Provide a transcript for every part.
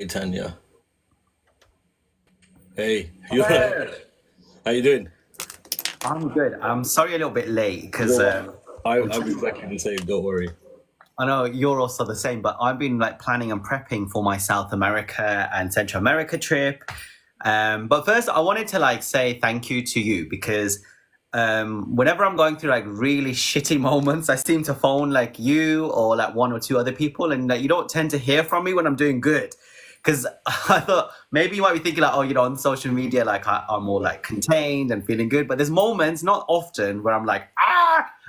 Hey Tanya. Hey, you alright? Hello. How you doing? I'm good. I'm sorry a little bit late You because know what? I'm I'm exactly the same. Don't worry. I know you're also the same, but I've been like planning and prepping for my South America and Central America trip. But first, I wanted to like say thank you to you because whenever I'm going through like really shitty moments, I seem to phone like you or like one or two other people, and like, you don't tend to hear from me when I'm doing good. Because I thought maybe you might be thinking like, oh, on social media, like I'm more like contained and feeling good. But there's moments, not often, where I'm like,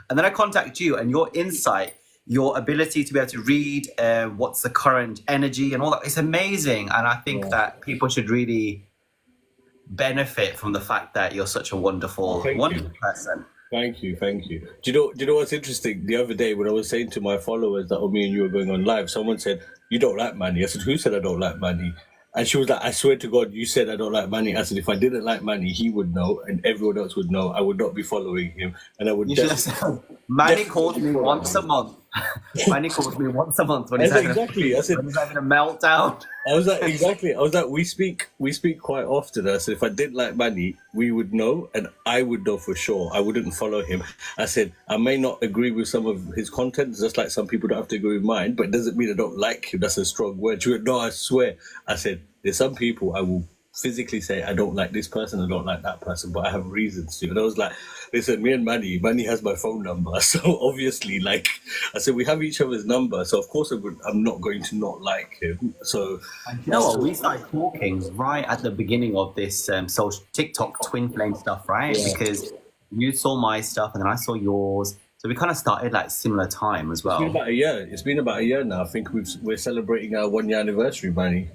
and then I contact you, and your insight, your ability to be able to read what's the current energy and all that, it's amazing. And I think Yeah. that people should really benefit from the fact that you're such a Oh, wonderful, thank wonderful you. person. Thank you. Thank you. Do you know what's interesting? The other day when I was saying to my followers that me and you were going on live, someone said, "You don't like Manny." I said, "Who said I don't like Manny?" And she was like, "I swear to God, you said I don't like Manny." I said, "If I didn't like Manny, he would know, and everyone else would know. I would not be following him, and I would You should have said, Manny calls definitely me follow once a him." month. Manny calls me once a month I said, exactly. I said, when he's having a meltdown. I was like, exactly. I was like, we speak quite often. I said, if I didn't like Manny, we would know, and I would know for sure. I wouldn't follow him. I said, I may not agree with some of his content, just like some people don't have to agree with mine, but it doesn't mean I don't like him. That's a strong word. She went, no, I swear. I said, there's some people I will physically say I don't like this person, I don't like that person, but I have reasons to. And I was like, listen, me and Manny has my phone number, so obviously, like I said, we have each other's number, so of course I'm not going to not like him. So You know what? We started talking right at the beginning of this social TikTok twin flame stuff, right? yeah, Because you saw my stuff and then I saw yours. So we kind of started like similar time as it's been well. about a year. It's been about a year now. I think we're celebrating our 1 year anniversary, Manny.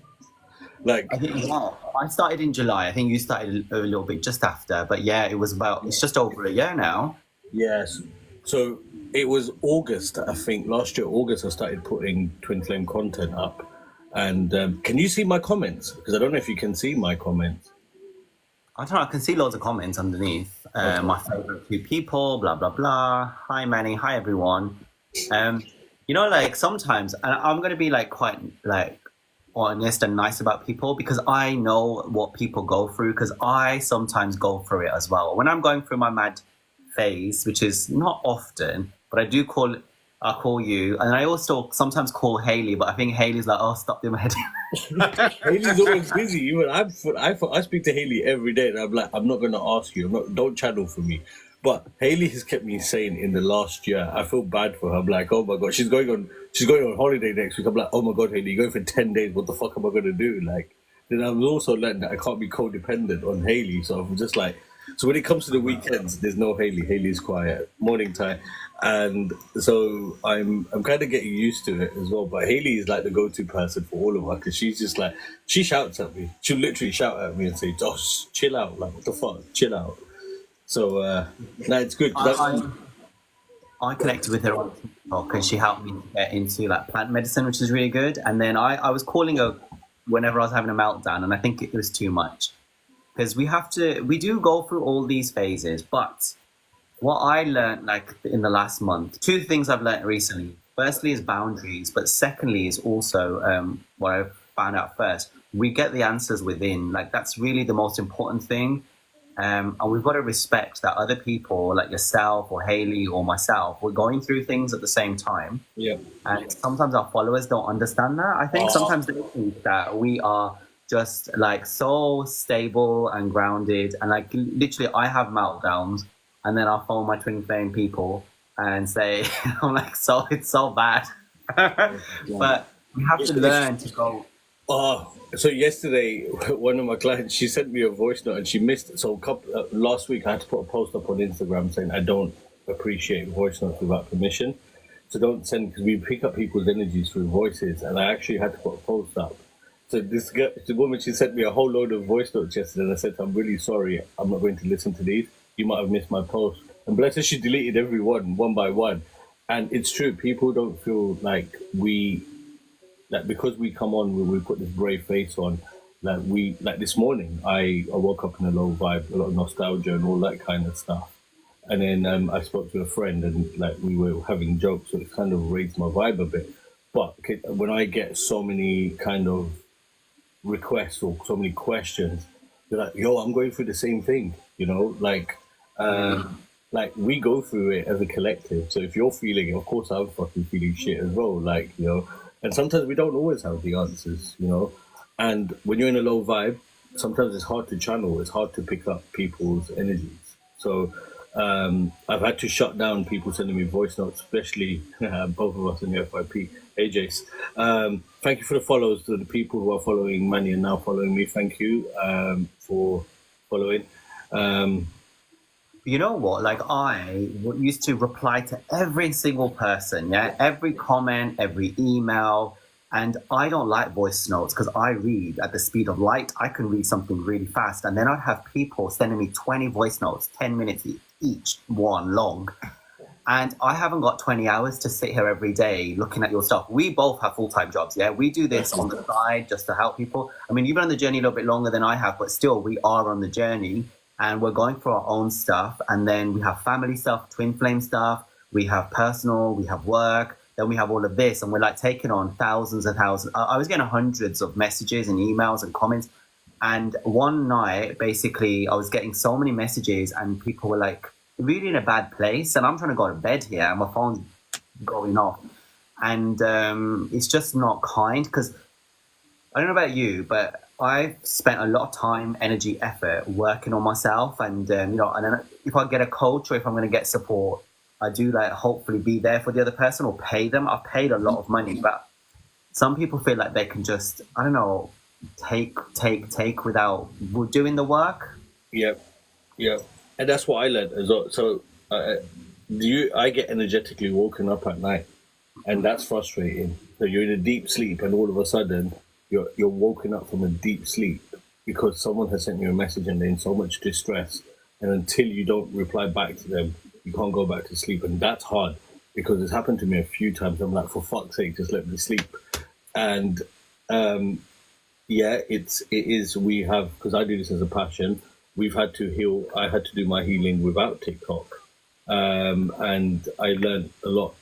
I Like, think yeah, I started in July. I think you started a little bit just after, but yeah, it's just over a year now. yes. So it was August, I think, last year, August, I started putting Twin Flame content up. And can you see my comments? Because I don't know if you can see my comments. I don't know. I can see loads of comments underneath. Okay. My favorite two people, blah blah blah. Hi Manny, hi everyone. Um, like sometimes, and I'm gonna be like quite like honest and nice about people because I know what people go through because I sometimes go through it as well. When I'm going through my mad phase, which is not often, but I call you, and I also sometimes call Haley, but I think Haley's like, oh, stop doing my head. Haley's always busy. Even I speak to Haley every day, and I'm like, I'm not gonna ask you. Don't channel for me. But Haley has kept me sane in the last year. I feel bad for her. I'm like, oh my god, she's going on holiday next week. I'm like, oh my god, Haley, you're going for 10 days. What the fuck am I gonna do? Like, then I'm also learning that I can't be codependent on Haley. So I'm just like, so when it comes to the weekends, there's no Haley. Haley's quiet, morning time, and so I'm kind of getting used to it as well. But Haley is like the go-to person for all of us because she's just like she shouts at me. She'll literally shout at me and say, "Josh, chill out! Like what the fuck, chill out." So no, it's good because I, I connected with her on TikTok and she helped me get into like plant medicine, which is really good. And then I was calling her whenever I was having a meltdown, and I think it was too much because we do go through all these phases. But what I learned like in the last month, two things I've learned recently. Firstly is boundaries, but secondly is also what I found out first. We get the answers within. Like that's really the most important thing. And we've got to respect that other people, like yourself or Haley or myself, we're going through things at the same time. yeah. And sometimes our followers don't understand that. I think Oh, sometimes they think that we are just like so stable and grounded. And like literally, I have meltdowns and then I'll phone my twin flame people and say, I'm like, so it's so bad. yeah. But we have to It's learn to go. Oh, so yesterday, one of my clients, she sent me a voice note and she missed it. So last week, I had to put a post up on Instagram saying I don't appreciate voice notes without permission. So don't send because we pick up people's energies through voices, and I actually had to put a post up. So this girl, the woman, she sent me a whole load of voice notes yesterday, and I said, "I'm really sorry, I'm not going to listen to these. You might have missed my post." And bless her, she deleted every one by one. And it's true, people don't feel like we like because we come on, we put this brave face on. Like this morning, I woke up in a low vibe, a lot of nostalgia and all that kind of stuff. And then I spoke to a friend and like we were having jokes, so it kind of raised my vibe a bit. But when I get so many kind of requests or so many questions. They're like, yo, I'm going through the same thing, you know, like we go through it as a collective. So if you're feeling, of course, I'm fucking feeling shit as well. Like, you know, and sometimes we don't always have the answers, you know. And when you're in a low vibe, sometimes it's hard to channel. It's hard to pick up people's energies. So I've had to shut down people sending me voice notes, especially both of us in the FYP. Hey, Jace. Thank you for the follows to the people who are following Manny and now following me. Thank you for following. You know what? Like used to reply to every single person, yeah, every comment, every email. And I don't like voice notes because I read at the speed of light. I can read something really fast. And then I'd have people sending me 20 voice notes, 10 minutes each one long. And I haven't got 20 hours to sit here every day looking at your stuff. We both have full-time jobs, yeah? We do this on the side just to help people. I mean, you've been on the journey a little bit longer than I have, but still, we are on the journey. And we're going for our own stuff. And then we have family stuff, twin flame stuff. We have personal, we have work. Then we have all of this. And we're like taking on thousands and thousands. I was getting hundreds of messages and emails and comments. And one night, basically, I was getting so many messages and people were like really in a bad place. And I'm trying to go to bed here and my phone's going off. And it's just not kind because I don't know about you, but I've spent a lot of time, energy, effort working on myself. And, you know, and then if I get a coach or if I'm going to get support, I do like hopefully be there for the other person or pay them. I've paid a lot of money, but some people feel like they can just, I don't know, take without doing the work. Yeah. And that's what I learned as well. So I get energetically woken up at night, and that's frustrating. So you're in a deep sleep and all of a sudden you're woken up from a deep sleep because someone has sent you a message and they're in so much distress. And until you don't reply back to them, you can't go back to sleep. And that's hard because it's happened to me a few times. I'm like, for fuck's sake, just let me sleep. And it is, we have, because I do this as a passion, we've had to heal. I had to do my healing without TikTok. And I learned a lot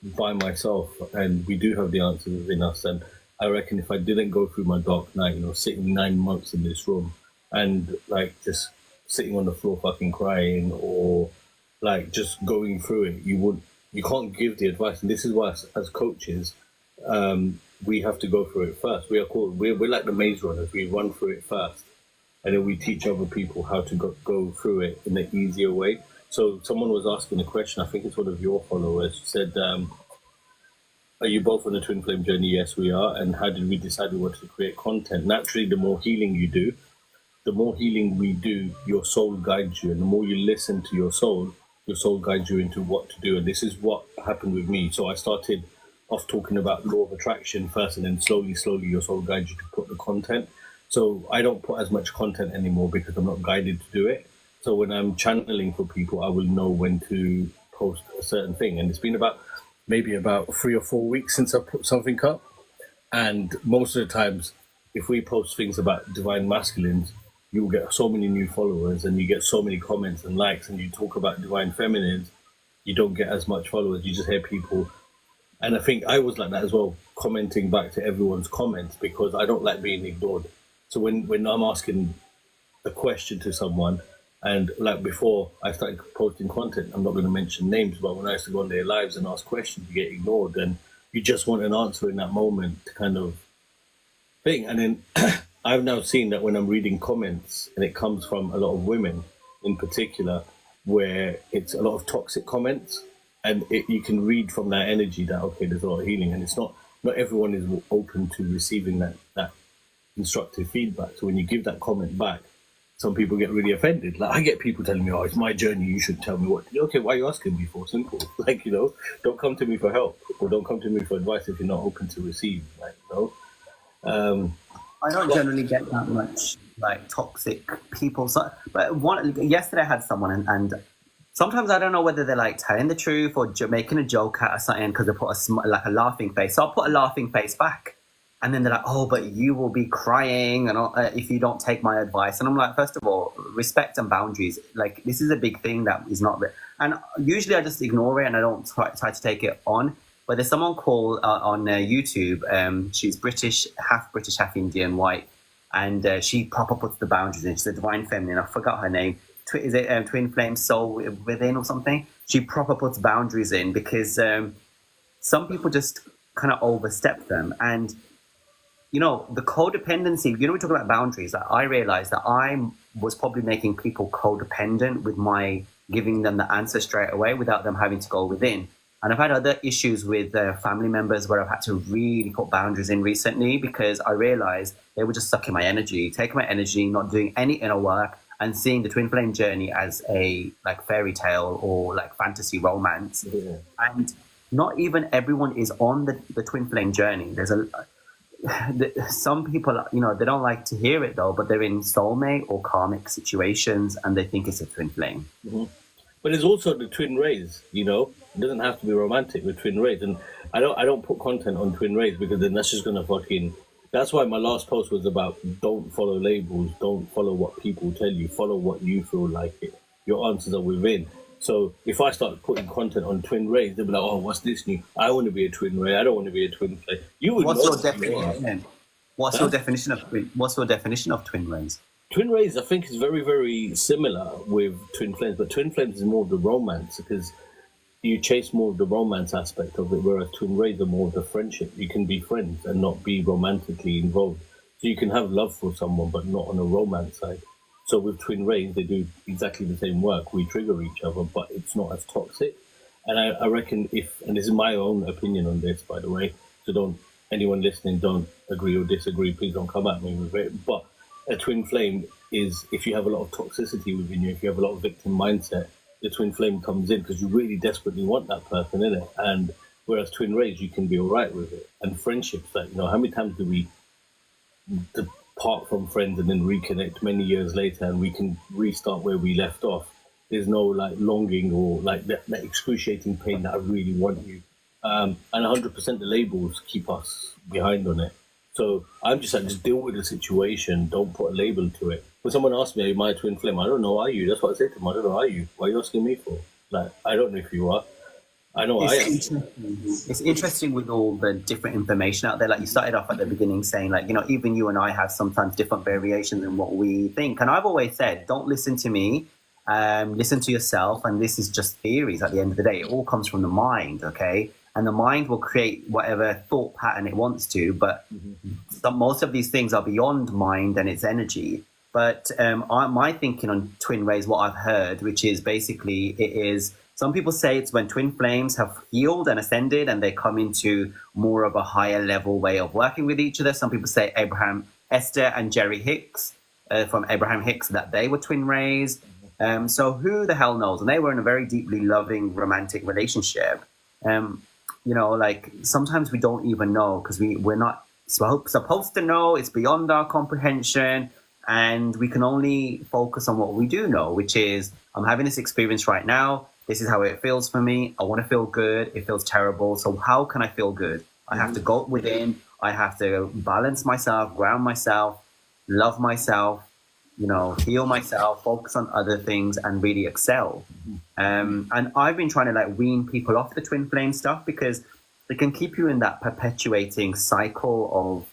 by myself, and we do have the answers within us. And I reckon if I didn't go through my dark night, you know, sitting 9 months in this room and like just sitting on the floor fucking crying or like just going through it, you can't give the advice. And this is why as coaches, we have to go through it first. We're like the maze runners. We run through it first, and then we teach other people how to go through it in an easier way. So someone was asking a question, I think it's one of your followers, said, are you both on the twin flame journey? Yes, we are. And how did we decide we wanted to create content? Naturally, the more healing you do, the more healing we do, your soul guides you. And the more you listen to your soul guides you into what to do. And this is what happened with me. So I started off talking about law of attraction first, and then slowly your soul guides you to put the content. So I don't put as much content anymore because I'm not guided to do it. So when I'm channeling for people, I will know when to post a certain thing. And it's been maybe about 3 or 4 weeks since I put something up. And most of the times, if we post things about divine masculines, you'll get so many new followers and you get so many comments and likes, and you talk about divine feminines, you don't get as much followers. You just hear people. And I think I was like that as well, commenting back to everyone's comments because I don't like being ignored. So when I'm asking a question to someone, and like before I started posting content, I'm not going to mention names, but when I used to go on their lives and ask questions, you get ignored, and you just want an answer in that moment to kind of thing. And then I've now seen that when I'm reading comments, and it comes from a lot of women in particular, where it's a lot of toxic comments, and you can read from that energy that, okay, there's a lot of healing, and it's not everyone is open to receiving that constructive feedback. So when you give that comment back, some people get really offended. Like I get people telling me, "Oh, it's my journey. You should tell me what to do." Okay, why are you asking me for? Simple. Like, you know, don't come to me for help or don't come to me for advice if you're not open to receive. Like, you know. I don't generally get that much like toxic people. So, but yesterday I had someone, and sometimes I don't know whether they're like telling the truth or making a joke out of something because they put a laughing face. So I'll put a laughing face back. And then they're like, oh, but you will be crying and if you don't take my advice. And I'm like, first of all, respect and boundaries. Like, this is a big thing that is not... And usually I just ignore it and I don't try to take it on. But there's someone called on YouTube. She's British, half Indian, white, and she proper puts the boundaries in. She's a divine feminine. I forgot her name. Is it Twin Flame Soul Within or something? She proper puts boundaries in because some people just kind of overstep them. And the codependency. We talk about boundaries. Like, I realized that I was probably making people codependent with my giving them the answer straight away without them having to go within. And I've had other issues with family members where I've had to really put boundaries in recently because I realized they were just sucking my energy, taking my energy, not doing any inner work, and seeing the twin flame journey as a like fairy tale or like fantasy romance. Yeah. And not even everyone is on the twin flame journey. There's some people, they don't like to hear it though, but they're in soulmate or karmic situations and they think it's a twin flame. Mm-hmm. But there's also the twin rays, It doesn't have to be romantic with twin rays. And I don't put content on twin rays because then that's just gonna that's why my last post was about don't follow labels, don't follow what people tell you, follow what you feel like it. Your answers are within. So if I start putting content on twin rays, they'll be like, oh, what's this new? I want to be a twin ray. I don't want to be a twin flame. You would. What's your definition? What's your definition of twin rays? Twin rays, I think, is very, very similar with twin flames, but twin flames is more of the romance because you chase more of the romance aspect of it, whereas twin rays are more of the friendship. You can be friends and not be romantically involved. So you can have love for someone, but not on a romance side. So with twin rays, they do exactly the same work. We trigger each other, but it's not as toxic. And I reckon and this is my own opinion on this, by the way, so anyone listening, don't agree or disagree, please don't come at me with it. But a twin flame is if you have a lot of toxicity within you, if you have a lot of victim mindset, the twin flame comes in because you really desperately want that person in it. And whereas twin rays, you can be all right with it. And friendships, how many times do we part from friends and then reconnect many years later and we can restart where we left off? There's no longing or that excruciating pain that I really want you. And 100% the labels keep us behind on it. So I'm just deal with the situation. Don't put a label to it. When someone asks me, "Am I a twin flame?" I don't know. Are you? That's what I say to them. I don't know. Are you? Why are you asking me for? I don't know if you are. I know I am. It's interesting with all the different information out there. Like you started off at the beginning saying, even you and I have sometimes different variations in what we think. And I've always said, don't listen to me. Listen to yourself. And this is just theories at the end of the day. It all comes from the mind, okay? And the mind will create whatever thought pattern it wants to, but most of these things are beyond mind and its energy. But my thinking on twin rays, what I've heard, which is basically some people say it's when twin flames have healed and ascended and they come into more of a higher level way of working with each other. Some people say Esther and Jerry Hicks from Abraham Hicks, that they were twin rays. So who the hell knows? And they were in a very deeply loving romantic relationship. Sometimes we don't even know because we're not supposed to know. It's beyond our comprehension. And we can only focus on what we do know, which is I'm having this experience right now. This is how it feels for me. I want to feel good. It feels terrible. So how can I feel good? I have to go within. I have to balance myself, ground myself, love myself, heal myself, focus on other things and really excel. And I've been trying to wean people off the twin flame stuff because it can keep you in that perpetuating cycle of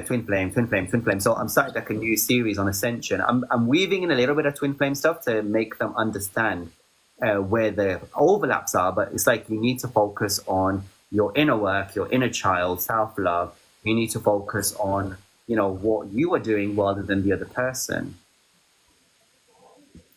twin flame. So I'm starting a new series on Ascension. I'm weaving in a little bit of twin flame stuff to make them understand where the overlaps are, but it's you need to focus on your inner work, your inner child, self-love. You need to focus on what you are doing rather than the other person.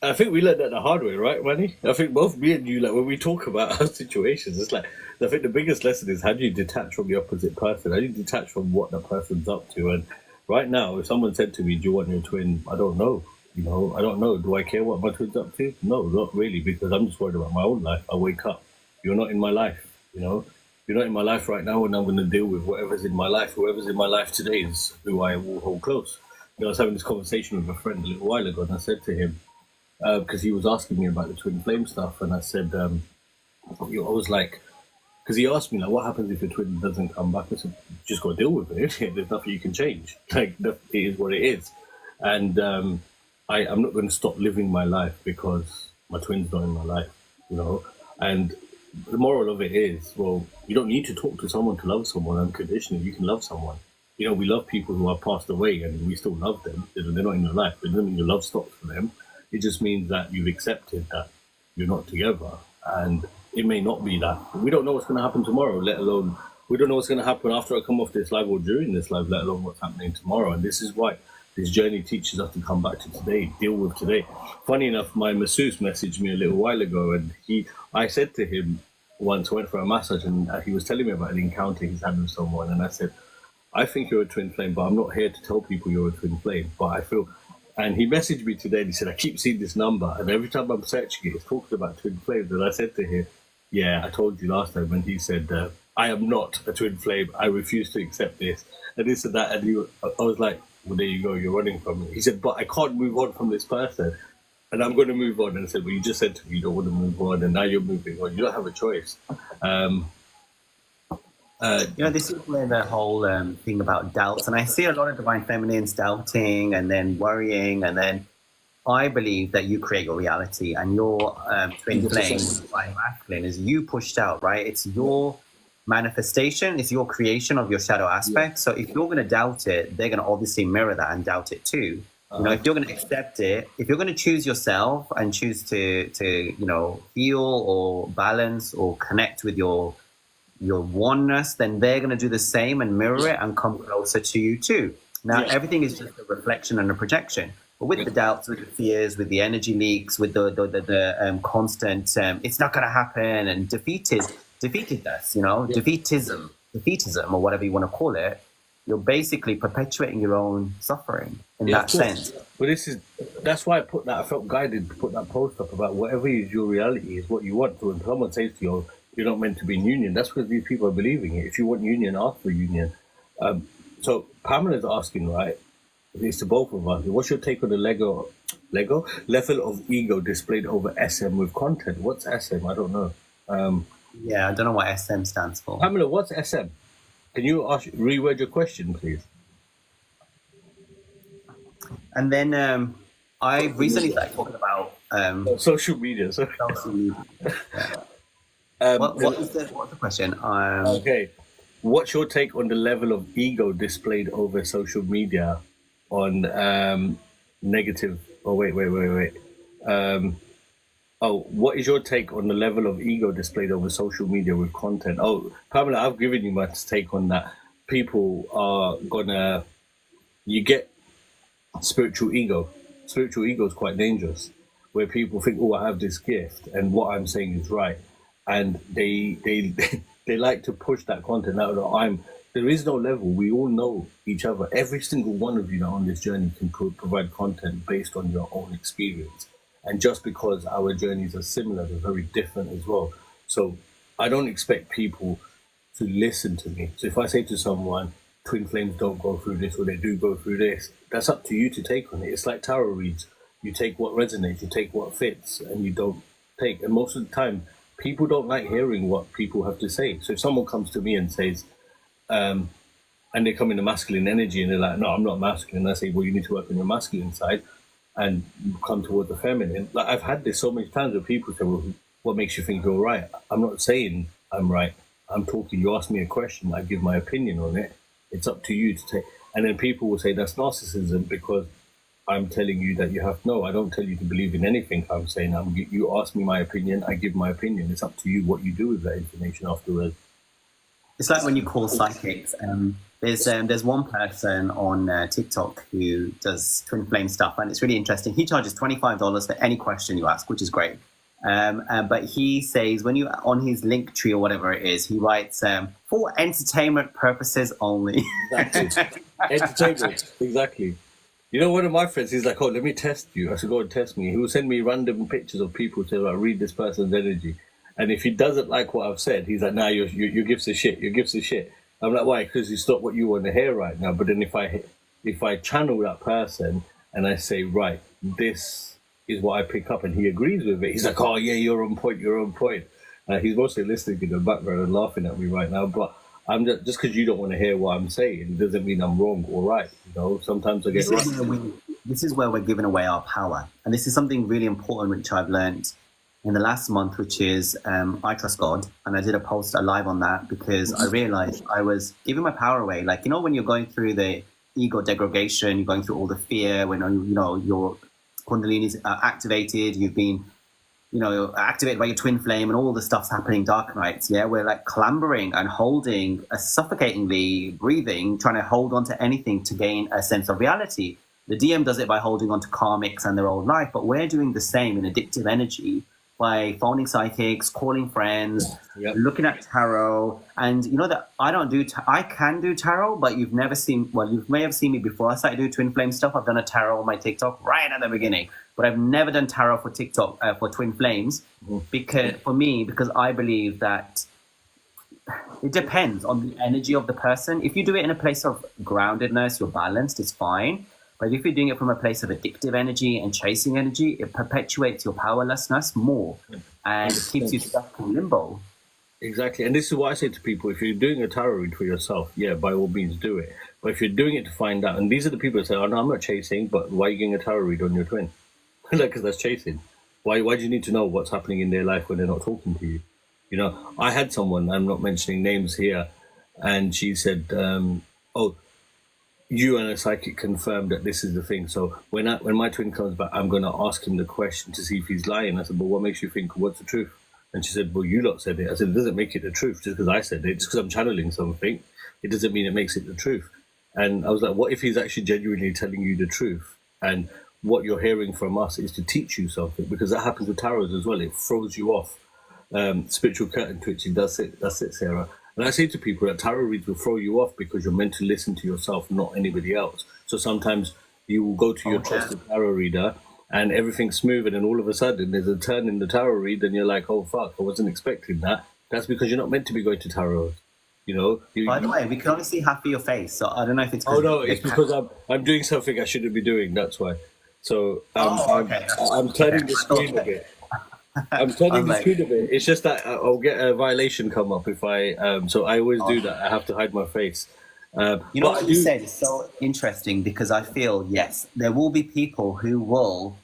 I think we learned that the hard way, right, Manny? I think both me and you, when we talk about our situations, it's I think the biggest lesson is how do you detach from the opposite person? How do you detach from what the person's up to? And right now, if someone said to me, do you want your twin? I don't know. I don't know. Do I care what my twin's up to? No, not really, because I'm just worried about my own life. I wake up. You're not in my life, You're not in my life right now, and I'm going to deal with whatever's in my life. Whoever's in my life today is who I will hold close. I was having this conversation with a friend a little while ago, and I said to him, because he was asking me about the twin flame stuff, and I said, I was because he asked me, what happens if your twin doesn't come back? I said, just got to deal with it. There's nothing you can change. It is what it is. And I'm not going to stop living my life because my twin's not in my life, And the moral of it is, well, you don't need to talk to someone to love someone unconditionally. You can love someone. You know, we love people who are passed away and we still love them. They're not in your life. It doesn't mean your love stops for them. It just means that you've accepted that you're not together. And it may not be that. We don't know what's going to happen tomorrow, let alone, we don't know what's going to happen after I come off this live or during this live, let alone what's happening tomorrow. And this is why this journey teaches us to come back to today, deal with today. Funny enough, my masseuse messaged me a little while ago, and I said to him once, I went for a massage, and he was telling me about an encounter he's had with someone, and I said, I think you're a twin flame, but I'm not here to tell people you're a twin flame. But I feel, and he messaged me today, and he said, I keep seeing this number, and every time I'm searching it, it's talking about twin flames. And I said to him, yeah, I told you last time, and he said, I am not a twin flame. I refuse to accept this, and this and that. And I was like, well, there you go, you're running from it. He said, but I can't move on from this person, and I'm going to move on. And I said, well, you just said to me you don't want to move on, and now you're moving on. You don't have a choice. This is where the whole thing about doubts, and I see a lot of divine feminines doubting and then worrying, and then I believe that you create your reality, and your twin flame, divine masculine, is you pushed out, right? It's your manifestation, it's your creation of your shadow aspect. So if you're going to doubt it, they're going to obviously mirror that and doubt it too. You know, if you're going to accept it, if you're going to choose yourself and choose to heal or balance or connect with your oneness, then they're going to do the same and mirror it and come closer to you too. Now, everything is just a reflection and a projection. But with the doubts, with the fears, with the energy leaks, with the constant, it's not going to happen, and defeatedness, defeatism, or whatever you want to call it, you're basically perpetuating your own suffering in that sense. But that's why I felt guided to put that post up about whatever is your reality is what you want. So when someone says to you, you're not meant to be in union, that's because these people are believing it. If you want union, ask for union. So Pamela's asking, right, it's to both of us, what's your take on the Lego level of ego displayed over SM with content? What's SM? I don't know. I don't know what SM stands for. Pamela, what's SM? Can you reword your question, please? And then I recently started talking about social media. What's the question? Okay. What's your take on the level of ego displayed over social media on negative... Oh, wait. What is your take on the level of ego displayed over social media with content? Oh, Pamela, I've given you my take on that. People are gonna... You get spiritual ego. Spiritual ego is quite dangerous, where people think, oh, I have this gift, and what I'm saying is right. And they like to push that content out. There is no level. We all know each other. Every single one of you that are on this journey can provide content based on your own experience. And just because our journeys are similar, they're very different as well. So I don't expect people to listen to me. So if I say to someone, twin flames don't go through this, or they do go through this, that's up to you to take on it. It's like tarot reads. You take what resonates, you take what fits, and you don't take. And most of the time, people don't like hearing what people have to say. So if someone comes to me and says, and they come in the masculine energy and they're like, no, I'm not masculine. I say, well, you need to work on your masculine side and come towards the feminine. Like, I've had this so many times where people say, well, what makes you think you're right? I'm not saying I'm right. I'm talking, you ask me a question, I give my opinion on it. It's up to you to take. And then people will say that's narcissism because I'm telling you that you have... No, I don't tell you to believe in anything I'm saying. You ask me my opinion, I give my opinion. It's up to you what you do with that information afterwards. It's like when you call psychics. There's one person on TikTok who does twin flame stuff, and it's really interesting. He charges $25 for any question you ask, which is great. But he says when you on his link tree or whatever it is, he writes for entertainment purposes only. Exactly. Entertainment, exactly. You know, one of my friends, he's like, oh, let me test you. I should go and test me. He will send me random pictures of people to like, read this person's energy. And if he doesn't like what I've said, he's like, nah, your gifts are shit. Your gifts are shit. I'm like, why? Because it's not what you want to hear right now. But then if I channel that person and I say, right, this is what I pick up, and he agrees with it, he's like, oh, yeah, you're on point. He's mostly listening in the background and laughing at me right now. But I'm just because you don't want to hear what I'm saying doesn't mean I'm wrong or right. You know, sometimes I get This is where we're giving away our power, and this is something really important which I've learned in the last month, which is I Trust God. And I did a post, a live on that, because I realized I was giving my power away. Like, when you're going through the ego degradation, you're going through all the fear, when, your Kundalini is activated, you've been, activated by your twin flame and all the stuff's happening, dark nights. Yeah, we're like clambering and holding, suffocatingly breathing, trying to hold on to anything to gain a sense of reality. The DM does it by holding on to karmics and their old life, but we're doing the same in addictive energy by phoning psychics, calling friends, looking at tarot. And you know that I don't do, I can do tarot, but you may have seen me before I started doing twin flame stuff. I've done a tarot on my TikTok right at the beginning, but I've never done tarot for TikTok, for twin flames, because I believe that it depends on the energy of the person. If you do it in a place of groundedness, you're balanced, it's fine. But if you're doing it from a place of addictive energy and chasing energy, it perpetuates your powerlessness more and it keeps you stuck in limbo. Exactly. And this is what I say to people. If you're doing a tarot read for yourself, by all means do it. But if you're doing it to find out, and these are the people that say, oh, no, I'm not chasing, but why are you getting a tarot read on your twin? Because that's chasing. Why do you need to know what's happening in their life when they're not talking to you? I had someone, I'm not mentioning names here, and she said, you and a psychic confirmed that this is the thing. So when my twin comes back, I'm going to ask him the question to see if he's lying. I said, well, what makes you think, what's the truth? And she said, well, you lot said it. I said, it doesn't make it the truth just because I said it. Just because I'm channeling something, it doesn't mean it makes it the truth. And I was like, what if he's actually genuinely telling you the truth? And what you're hearing from us is to teach you something, because that happens with tarots as well. It throws you off. Spiritual curtain twitching, that's it, Sarah. And I say to people that tarot reads will throw you off because you're meant to listen to yourself, not anybody else. So sometimes you will go to your trusted tarot reader and everything's smooth, and then all of a sudden there's a turn in the tarot read and you're like, oh fuck, I wasn't expecting that. That's because you're not meant to be going to tarot. By the way, we can only see half of your face, so I don't know if it's... Oh no, it's because I'm doing something I shouldn't be doing, that's why. So I'm turning the screen a bit. I'm turning the screen a bit. It's just that I'll get a violation come up if I. So I always do that. I have to hide my face. What you said is so interesting, because I feel, yes, there will be people who will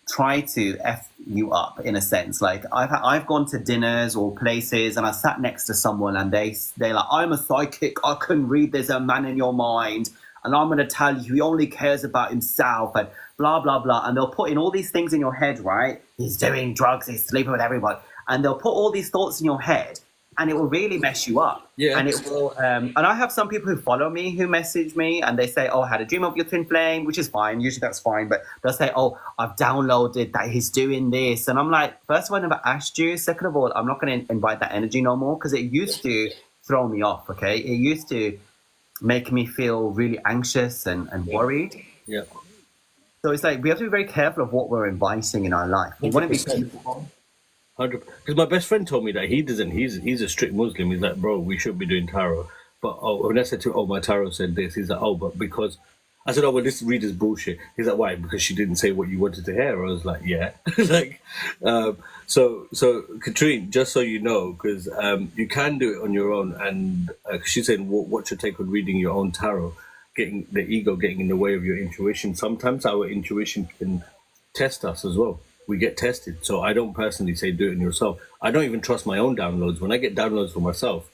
try to F you up in a sense. Like I've gone to dinners or places and I sat next to someone and they're like, I'm a psychic. I can read there's a man in your mind and I'm going to tell you he only cares about himself and blah, blah, blah. And they'll put in all these things in your head, right? He's doing drugs, he's sleeping with everyone. And they'll put all these thoughts in your head and it will really mess you up. Yeah. And it will, and I have some people who follow me, who message me and they say, oh, I had a dream of your twin flame, which is fine. Usually that's fine. But they'll say, oh, I've downloaded that he's doing this. And I'm like, first of all, I never asked you. Second of all, I'm not going to invite that energy no more, because it used to throw me off, okay? It used to make me feel really anxious and worried. Yeah. So it's like we have to be very careful of what we're inviting in our life. We want to be peaceful. 100%. Because my best friend told me that he doesn't. He's a strict Muslim. He's like, bro, we should be doing tarot. But when I said to him, oh, my tarot said this, he's like, oh, but because I said, oh, well, this reader's bullshit. He's like, why? Because she didn't say what you wanted to hear. I was like, yeah. So Katrine, just so you know, because you can do it on your own. And she's saying, what's your take on reading your own tarot? Getting the ego getting in the way of your intuition. Sometimes our intuition can test us as well. We get tested. So I don't personally say do it on yourself. I don't even trust my own downloads. When I get downloads for myself,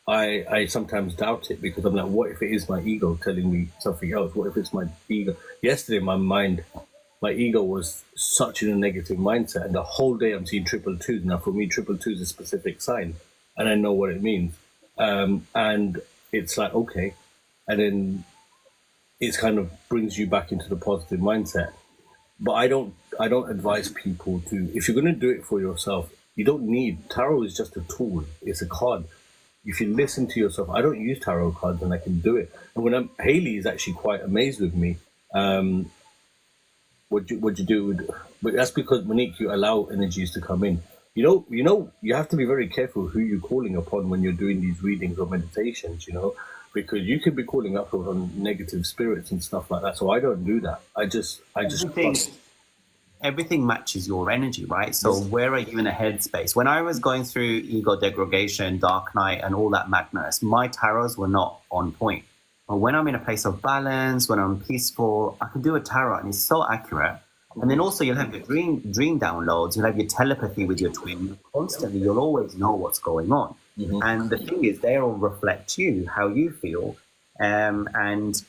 I sometimes doubt it, because I'm like, what if it is my ego telling me something else? What if it's my ego? Yesterday, my ego was such in a negative mindset, and the whole day I'm seeing triple twos. Now, for me, triple two is a specific sign, and I know what it means. And it's like, okay. And then it kind of brings you back into the positive mindset. But I don't advise people to, if you're going to do it for yourself, you don't need, tarot is just a tool. It's a card. If you listen to yourself, I don't use tarot cards and I can do it. And when Haley is actually quite amazed with me. What you do, but that's because, Monique, you allow energies to come in. You have to be very careful who you're calling upon when you're doing these readings or meditations, because you could be calling up on negative spirits and stuff like that. So I don't do that. I just everything matches your energy, right? So where are you in a headspace? When I was going through ego degradation, dark night, and all that madness, my tarots were not on point. But when I'm in a place of balance, when I'm peaceful, I can do a tarot and it's so accurate. And then also you'll have your dream downloads, you'll have your telepathy with your twin. Constantly, you'll always know what's going on. And the thing is, they'll reflect you, how you feel. And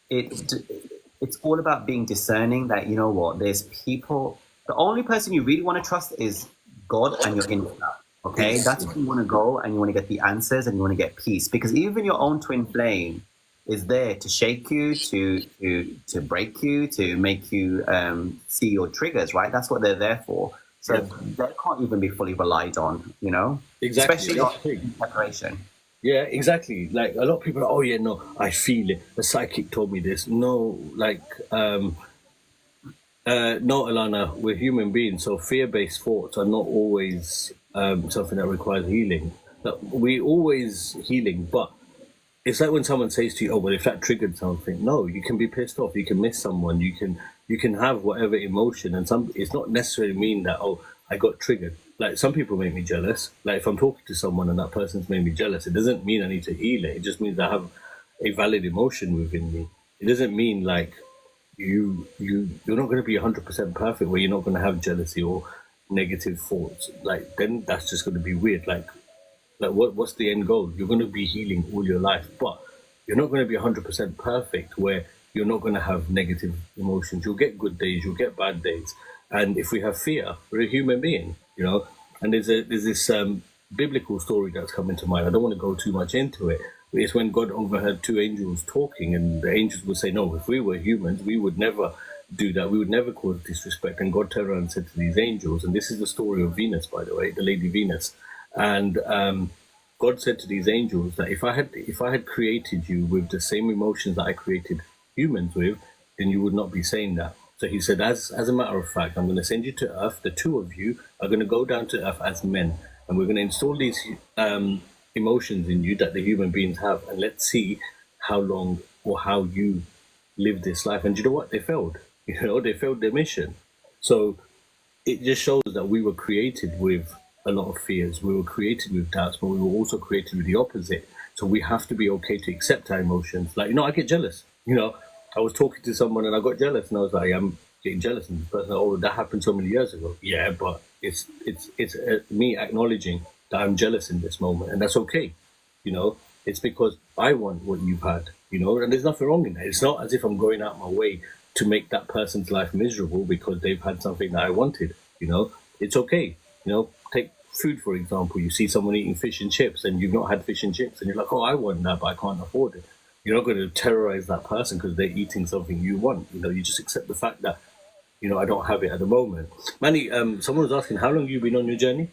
it's all about being discerning that, you know what, there's people, the only person you really want to trust is God and your inner self. Okay, that's where you want to go, and you want to get the answers, and you want to get peace, because even your own twin flame is there to shake you, to break you, to make you see your triggers, right? That's what they're there for. So they can't even be fully relied on, you know? Exactly. Especially in preparation. Yeah, exactly. Like a lot of people are, oh yeah, no, I feel it. The psychic told me this. No, like, no, Alana, we're human beings, so fear-based thoughts are not always something that requires healing. We always healing, but it's like when someone says to you, "Oh, well, if that triggered something," no, you can be pissed off, you can miss someone, you can have whatever emotion, and it's not necessarily mean that, oh, I got triggered. Like some people make me jealous. Like if I'm talking to someone and that person's made me jealous, it doesn't mean I need to heal it. It just means I have a valid emotion within me. It doesn't mean like you're not going to be 100% perfect where you're not going to have jealousy or negative thoughts. Like then that's just going to be weird. Like what's the end goal? You're going to be healing all your life, but you're not going to be 100% perfect where you're not going to have negative emotions. You'll get good days, you'll get bad days. And if we have fear, we're a human being, you know. And there's this biblical story that's come into mind. I don't want to go too much into it. But it's when God overheard two angels talking, and the angels would say, no, if we were humans, we would never do that. We would never cause disrespect. And God turned around and said to these angels, and this is the story of Venus, by the way, the Lady Venus. And God said to these angels that if I had created you with the same emotions that I created humans with, then you would not be saying that. So he said, as a matter of fact, I'm going to send you to Earth. The two of you are going to go down to Earth as men, and we're going to install these emotions in you that the human beings have, and let's see how long or how you live this life. And you know what? They failed. You know, they failed their mission. So it just shows that we were created with a lot of fears. We were created with doubts, but we were also created with the opposite. So we have to be okay to accept our emotions. Like, you know, I get jealous. You know, I was talking to someone and I got jealous, and I was like, I'm getting jealous. And the person, oh, that happened so many years ago. Yeah, but it's me acknowledging that I'm jealous in this moment, and that's okay. You know, it's because I want what you've had. You know, and there's nothing wrong in that. It's not as if I'm going out my way to make that person's life miserable because they've had something that I wanted. You know, it's okay. You know, take food for example. You see someone eating fish and chips, and you've not had fish and chips, and you're like, oh, I want that, but I can't afford it. You're not going to terrorize that person because they're eating something you want. You know, you just accept the fact that, you know, I don't have it at the moment. Manny, someone was asking, how long have you been on your journey?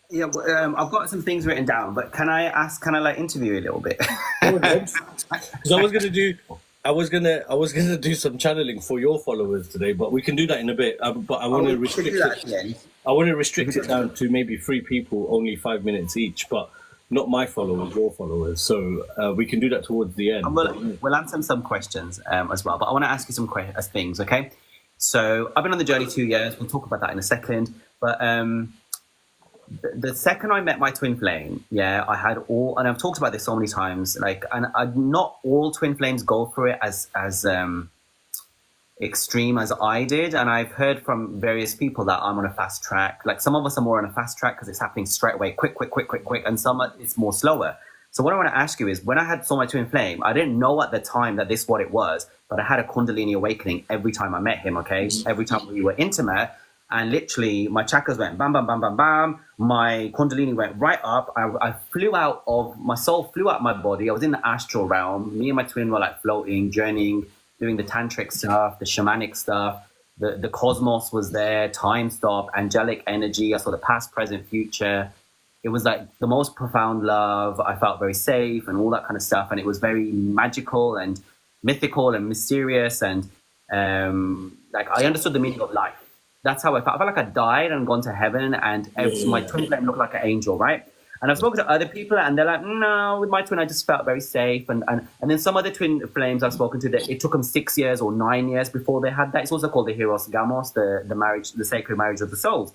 Yeah, I've got some things written down, but can I like interview you a little bit? Because I was gonna do some channeling for your followers today, but we can do that in a bit. But I want to restrict it. I want to restrict it down to maybe 3 people, only 5 minutes each, but not my followers, your followers. So we can do that towards the end. We'll answer some questions as well, but I want to ask you some things, okay? So I've been on the journey 2 years. We'll talk about that in a second. But the second I met my twin flame, yeah, I had all, and I've talked about this so many times, like, and not all twin flames go through it as extreme as I did. And I've heard from various people that I'm on a fast track. Like some of us are more on a fast track because it's happening straight away, quick, and some it's more slower. So what I want to ask you is, when I saw my twin flame, I didn't know at the time that this is what it was, but I had a Kundalini awakening every time I met him, okay? Every time we were intimate, and literally my chakras went bam, bam, bam, bam, bam. My Kundalini went right up. I flew out of, my soul flew out my body. I was in the astral realm. Me and my twin were like floating, journeying, doing the tantric stuff, the shamanic stuff. The cosmos was there, time stop, angelic energy. I saw the past, present, future. It was like the most profound love. I felt very safe and all that kind of stuff. And it was very magical and mythical and mysterious. And like I understood the meaning of life. That's how I felt. I felt like I died and gone to heaven, and my twin flame looked like an angel, right? And I've spoken to other people, and they're like, no, with my twin, I just felt very safe. And then some other twin flames I've spoken to, that it took them 6 years or 9 years before they had that. It's also called the Hieros Gamos, the marriage, the sacred marriage of the souls.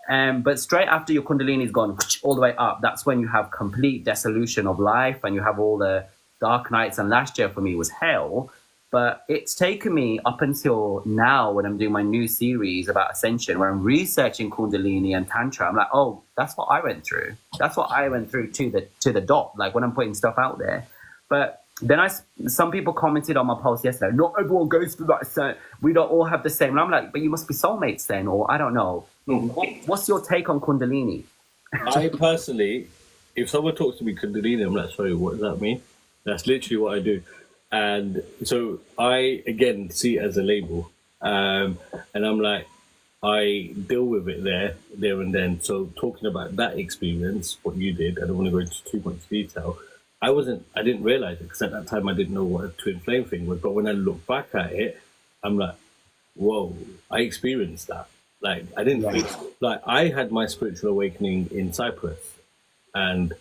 But straight after your Kundalini's gone all the way up, that's when you have complete dissolution of life, and you have all the dark nights. And last year for me was hell. But it's taken me up until now when I'm doing my new series about ascension, where I'm researching Kundalini and Tantra. I'm like, oh, that's what I went through. That's what I went through to the dot, like when I'm putting stuff out there. But then some people commented on my post yesterday, not everyone goes through that. So we don't all have the same. And I'm like, but you must be soulmates then, or I don't know. What's your take on Kundalini? I personally, if someone talks to me Kundalini, I'm like, sorry, what does that mean? That's literally what I do. And so I, again, see it as a label. And I'm like, I deal with it there and then. So talking about that experience, what you did, I don't want to go into too much detail. I didn't realize it because at that time I didn't know what a twin flame thing was. But when I look back at it, I'm like, whoa, I experienced that. Like, I didn't think, like, I had my spiritual awakening in Cyprus. And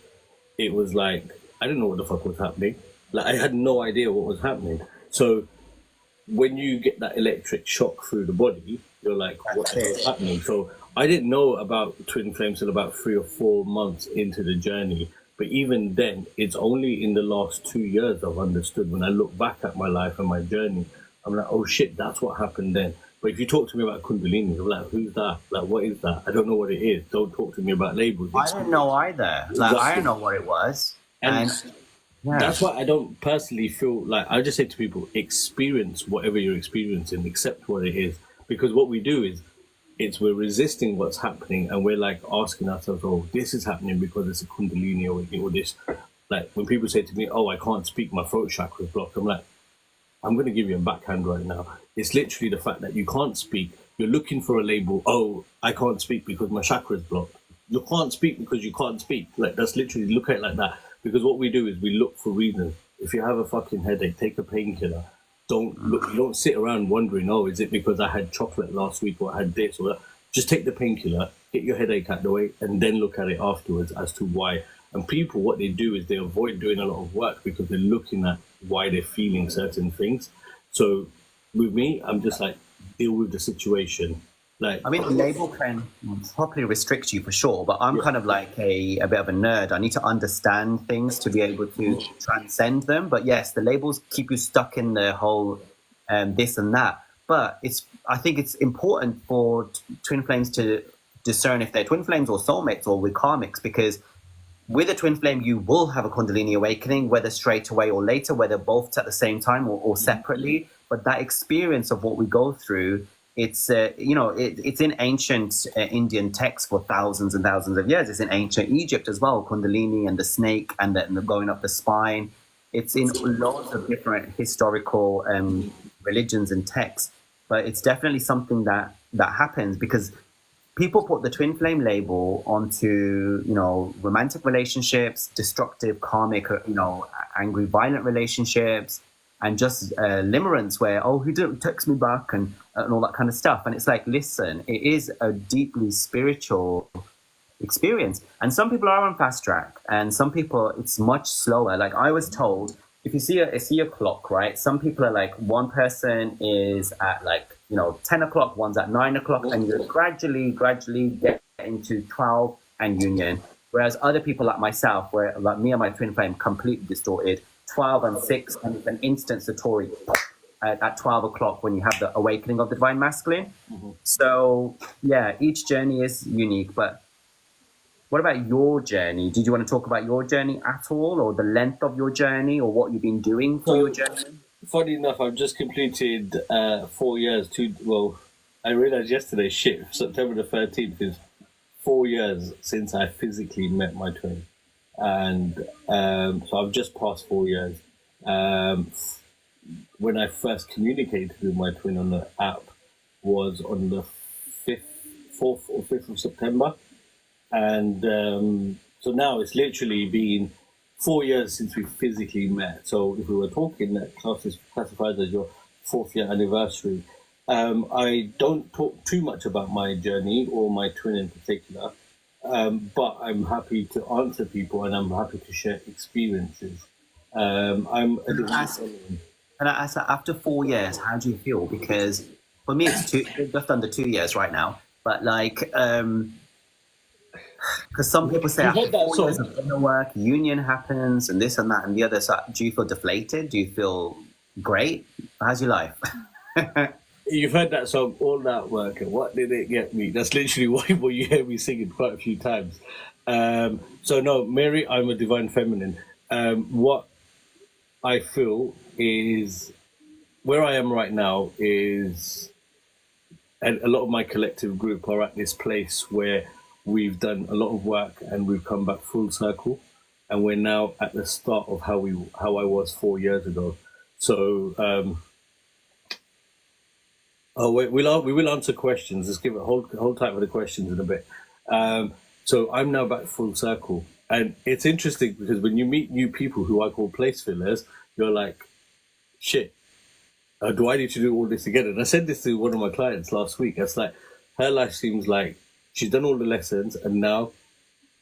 it was like, I didn't know what the fuck was happening. Like, I had no idea what was happening. So when you get that electric shock through the body, you're like, what is happening? So I didn't know about twin flames till about 3 or 4 months into the journey. But even then, it's only in the last 2 years I've understood. When I look back at my life and my journey, I'm like, oh shit, that's what happened then. But if you talk to me about Kundalini, I'm like, who's that? Like, what is that? I don't know what it is. Don't talk to me about labels. I don't know either. Like, I don't know what it was. And that's why I don't personally feel like, I just say to people, experience whatever you're experiencing, accept what it is. Because what we do is we're resisting what's happening and we're like asking ourselves, oh, this is happening because it's a Kundalini or this. Like when people say to me, oh, I can't speak, my throat chakra is blocked. I'm like, I'm going to give you a backhand right now. It's literally the fact that you can't speak. You're looking for a label. Oh, I can't speak because my chakra is blocked. You can't speak because you can't speak. Like, that's literally, look at it like that. Because what we do is we look for reasons. If you have a fucking headache, take a painkiller. Don't sit around wondering, oh, is it because I had chocolate last week or I had this or that? Just take the painkiller, get your headache out the way, and then look at it afterwards as to why. And people, what they do is they avoid doing a lot of work because they're looking at why they're feeling certain things. So with me, I'm just like, deal with the situation. Like, I mean, the label can properly restrict you for sure, but I'm kind of like a bit of a nerd. I need to understand things to be able to transcend them. But yes, the labels keep you stuck in the whole this and that. But I think it's important for twin flames to discern if they're twin flames or soulmates or with karmics, because with a twin flame, you will have a Kundalini awakening, whether straight away or later, whether both at the same time or separately. But that experience of what we go through, it's it's in ancient Indian texts for thousands and thousands of years. It's in ancient Egypt as well, Kundalini and the snake and the going up the spine. It's in lots of different historical religions and texts. But it's definitely something that happens because people put the twin flame label onto, romantic relationships, destructive, karmic, angry, violent relationships, and just limerence where, oh, who didn't text me back and all that kind of stuff. And it's like, listen, it is a deeply spiritual experience. And some people are on fast track and some people, it's much slower. Like I was told, if you see a clock, right? Some people are like, one person is at 10 o'clock, one's at 9 o'clock, and you gradually get into 12 and union. Whereas other people like myself, where like me and my twin flame completely distorted, 12 and 6, and it's an instant satori at 12 o'clock when you have the awakening of the divine masculine. Mm-hmm. So yeah, each journey is unique. But what about your journey? Did you want to talk about your journey at all, or the length of your journey, or what you've been doing for your journey? Funny enough, I've just completed 4 years. I realized yesterday, September the 13th is 4 years since I physically met my twin. And so I've just passed 4 years. When I first communicated with my twin on the app was on the 4th or 5th of September. And so now it's literally been 4 years since we physically met. So if we were talking, that classifies as your 4th year anniversary. I don't talk too much about my journey or my twin in particular, but I'm happy to answer people and I'm happy to share experiences. And after 4 years, how do you feel? Because for me, it's just under 2 years right now. But because some people say after 4 years of inner work, union happens and this and that and the other. So do you feel deflated? Do you feel Great. How's your life? You've heard that song, All That Work, and what did it get me? That's literally what you hear me singing quite a few times. So no, Mary, I'm a divine feminine. What I feel is where I am right now is, and a lot of my collective group are at this place where we've done a lot of work and we've come back full circle, and we're now at the start of how I was 4 years ago. So we will answer questions. Let's give it hold tight for the questions in a bit. So I'm now back full circle, and it's interesting because when you meet new people who I call place fillers, you're like, shit. Do I need to do all this again? And I said this to one of my clients last week. It's like her life seems like she's done all the lessons, and now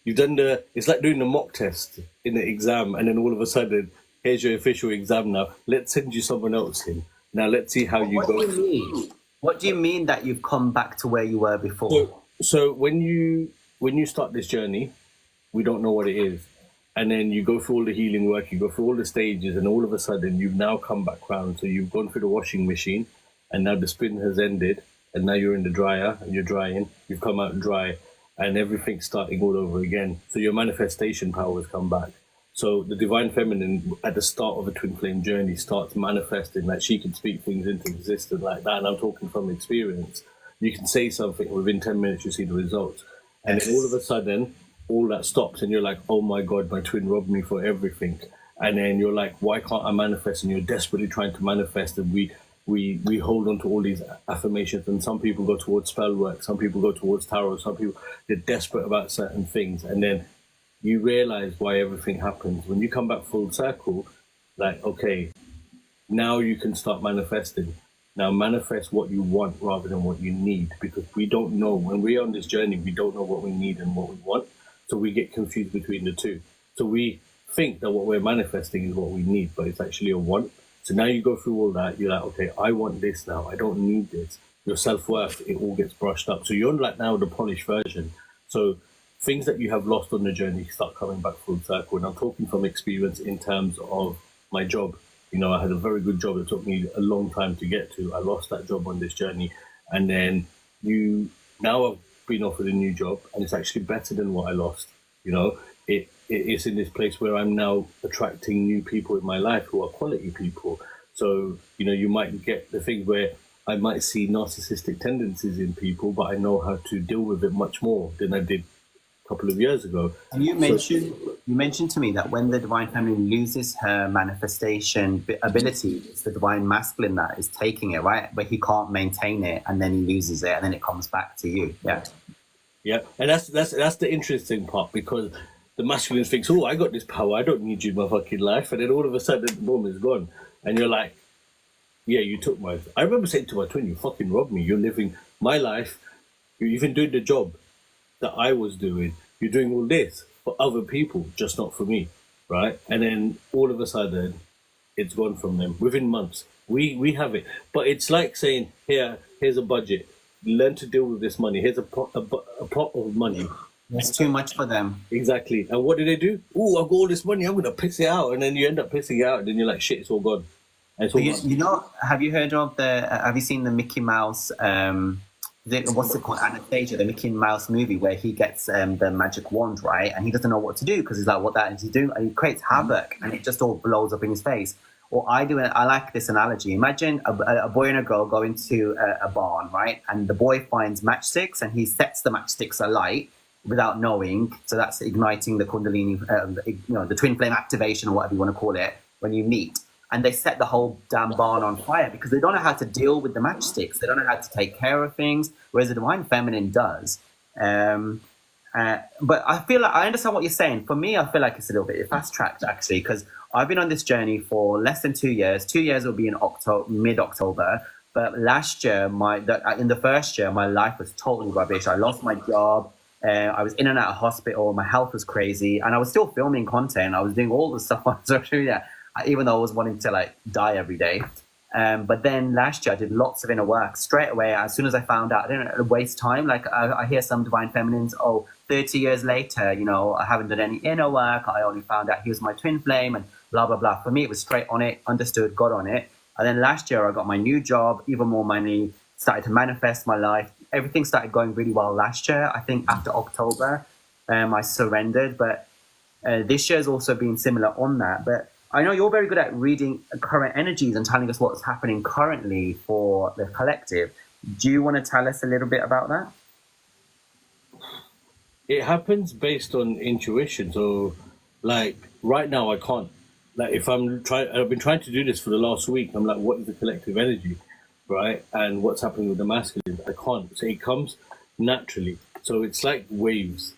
you've done it's like doing the mock test in the exam, and then all of a sudden, here's your official exam now. Let's send you someone else in. Now let's see how you What go. do you mean? What do you mean that you've come back to where you were before? So when you start this journey, we don't know what it is. And then you go through all the healing work, you go through all the stages, and all of a sudden you've now come back round. So you've gone through the washing machine, and now the spin has ended, and now you're in the dryer, and you're drying, you've come out dry, and everything's starting all over again. So your manifestation power has come back. So the divine feminine at the start of a twin flame journey starts manifesting, like she can speak things into existence like that. And I'm talking from experience. You can say something, within 10 minutes you see the results. And then all of a sudden, all that stops and you're like, oh my God, my twin robbed me for everything. And then you're like, why can't I manifest? And you're desperately trying to manifest. And we hold on to all these affirmations. And some people go towards spell work. Some people go towards tarot. Some people, they're desperate about certain things. And then you realize why everything happens. When you come back full circle, like, okay, now you can start manifesting. Now manifest what you want rather than what you need, because we don't know. When we're on this journey, we don't know what we need and what we want. So we get confused between the two. So we think that what we're manifesting is what we need, but it's actually a want. So now you go through all that, you're like, okay, I want this now. I don't need this. Your self-worth, it all gets brushed up. So you're like now the polished version. So things that you have lost on the journey start coming back full circle. And I'm talking from experience in terms of my job. You know, I had a very good job that took me a long time to get to. I lost that job on this journey. And then now I've been offered a new job, and it's actually better than what I lost. You know, it's in this place where I'm now attracting new people in my life who are quality people. So, you know, you might get the thing where I might see narcissistic tendencies in people, but I know how to deal with it much more than I did couple of years ago. And you mentioned to me that when the divine feminine loses her manifestation ability, it's the divine masculine that is taking it, right? But he can't maintain it, and then he loses it, and then it comes back to you. Yeah, and that's the interesting part, because the masculine thinks, oh, I got this power, I don't need you in my fucking life, and then all of a sudden, boom, it's gone, and you're like, yeah, you took my. I remember saying to my twin, you fucking robbed me. You're living my life. You're even doing the job that I was doing. You're doing all this for other people, just not for me, right? And then all of a sudden, it's gone from them within months. We have it, but it's like saying, here's a budget. Learn to deal with this money. Here's a pot of money. It's too much for them. Exactly. And what do? Oh, I've got all this money. I'm gonna piss it out, and then you end up pissing it out, and then you're like, shit, it's all gone. And it's all gone. You know, have you heard of have you seen the Mickey Mouse? What's it called? Anastasia, the Mickey Mouse movie, where he gets the magic wand, right? And he doesn't know what to do because he's like, what that is he doing? And he creates havoc, and it just all blows up in his face. Or I like this analogy. Imagine a boy and a girl going to a barn, right? And the boy finds matchsticks, and he sets the matchsticks alight without knowing. So that's igniting the Kundalini, the twin flame activation, or whatever you want to call it, when you meet. And they set the whole damn barn on fire because they don't know how to deal with the matchsticks. They don't know how to take care of things, whereas the divine feminine does. But I feel like I understand what you're saying. For me, I feel like it's a little bit fast-tracked, actually, because I've been on this journey for less than 2 years. 2 years will be in mid-October. But last year, in the first year, my life was totally rubbish. I lost my job. I was in and out of hospital. My health was crazy. And I was still filming content. I was doing all the stuff on social media, even though I was wanting to die every day. But then last year I did lots of inner work straight away. As soon as I found out, I didn't waste time. I hear some divine feminines, 30 years later, I haven't done any inner work. I only found out he was my twin flame and blah, blah, blah. For me, it was straight on it, understood, got on it. And then last year I got my new job, even more money, started to manifest my life. Everything started going really well last year. I think after October, I surrendered, but this year has also been similar on that. But I know you're very good at reading current energies and telling us what's happening currently for the collective. Do you want to tell us a little bit about that? It happens based on intuition. So, like right now, I can't. Like, if I've been trying to do this for the last week. I'm like, what is the collective energy, right? And what's happening with the masculine? I can't. So it comes naturally. So it's like waves,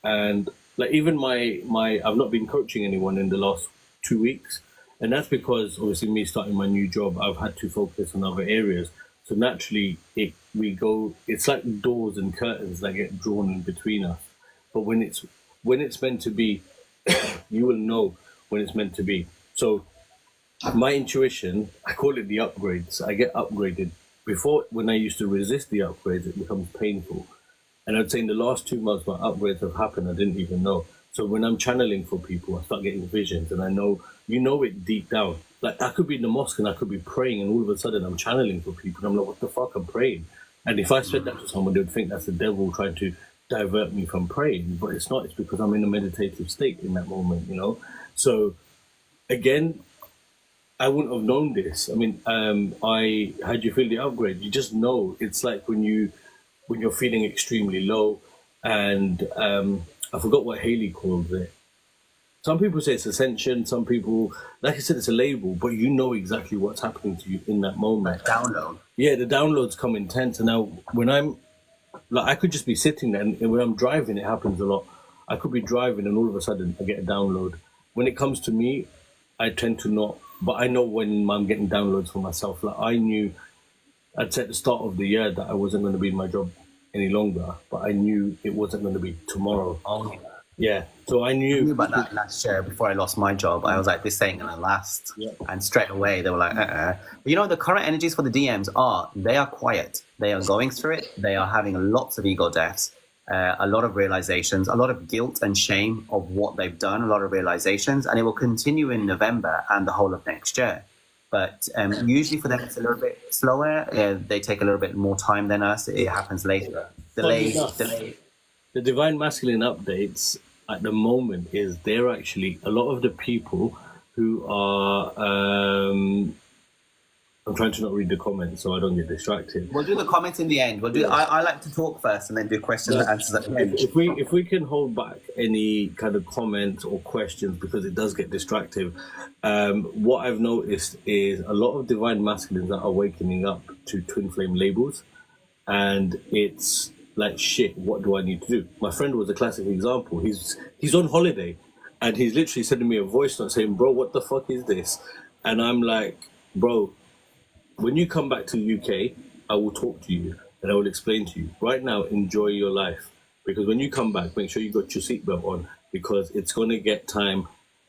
and like even my I've not been coaching anyone in the last 2 weeks, and that's because obviously me starting my new job, I've had to focus on other areas. So naturally, it's like doors and curtains that get drawn in between us. But when it's meant to be, you will know when it's meant to be. So my intuition, I call it the upgrades. I get upgraded. Before, when I used to resist the upgrades, it becomes painful. And I'd say in the last 2 months, my upgrades have happened. I didn't even know. So when I'm channeling for people, I start getting visions, and I know, it deep down. Like I could be in the mosque and I could be praying, and all of a sudden I'm channeling for people. And I'm like, what the fuck? I'm praying. And if I said that to someone, they would think that's the devil trying to divert me from praying. But it's not. It's because I'm in a meditative state in that moment. So again, I wouldn't have known this. I mean, how'd you feel the upgrade? You just know. It's like when you're feeling extremely low, and I forgot what Haley called it. Some people say it's ascension. Some people, like I said, it's a label, but you know exactly what's happening to you in that moment. Download. Yeah, the downloads come intense. And now when I'm, like, I could just be sitting there, and when I'm driving, it happens a lot. I could be driving and all of a sudden I get a download. When it comes to me, I tend to not, but I know when I'm getting downloads for myself. Like I knew, I'd say at the start of the year that I wasn't going to be in my job any longer, but I knew it wasn't going to be tomorrow. Oh, Yeah, so I I knew. knew about that last year before I lost my job. I was like, this ain't gonna last. Yeah. And straight away they were like, But the current energies for the DMs they are quiet. They are going through it. They are having lots of ego deaths, a lot of realizations, a lot of guilt and shame of what they've done, a lot of realizations, and it will continue in November and the whole of next year. But usually for them, it's a little bit slower. They take a little bit more time than us. It happens later. Delayed. The Divine Masculine updates at the moment is they're actually a lot of the people who are. I'm trying to not read the comments so I don't get distracted. We'll do the comments in the end. We'll do. I like to talk first and then do questions and answers at the end. If we can hold back any kind of comments or questions because it does get distractive, what I've noticed is a lot of Divine Masculines are awakening up to twin flame labels, and it's like, shit, what do I need to do? My friend was a classic example. He's on holiday, and he's literally sending me a voice note saying, bro, what the fuck is this? And I'm like, bro, when you come back to the UK, I will talk to you and I will explain to you. Right now, enjoy your life, because when you come back, make sure you got your seatbelt on, because it's going to get time.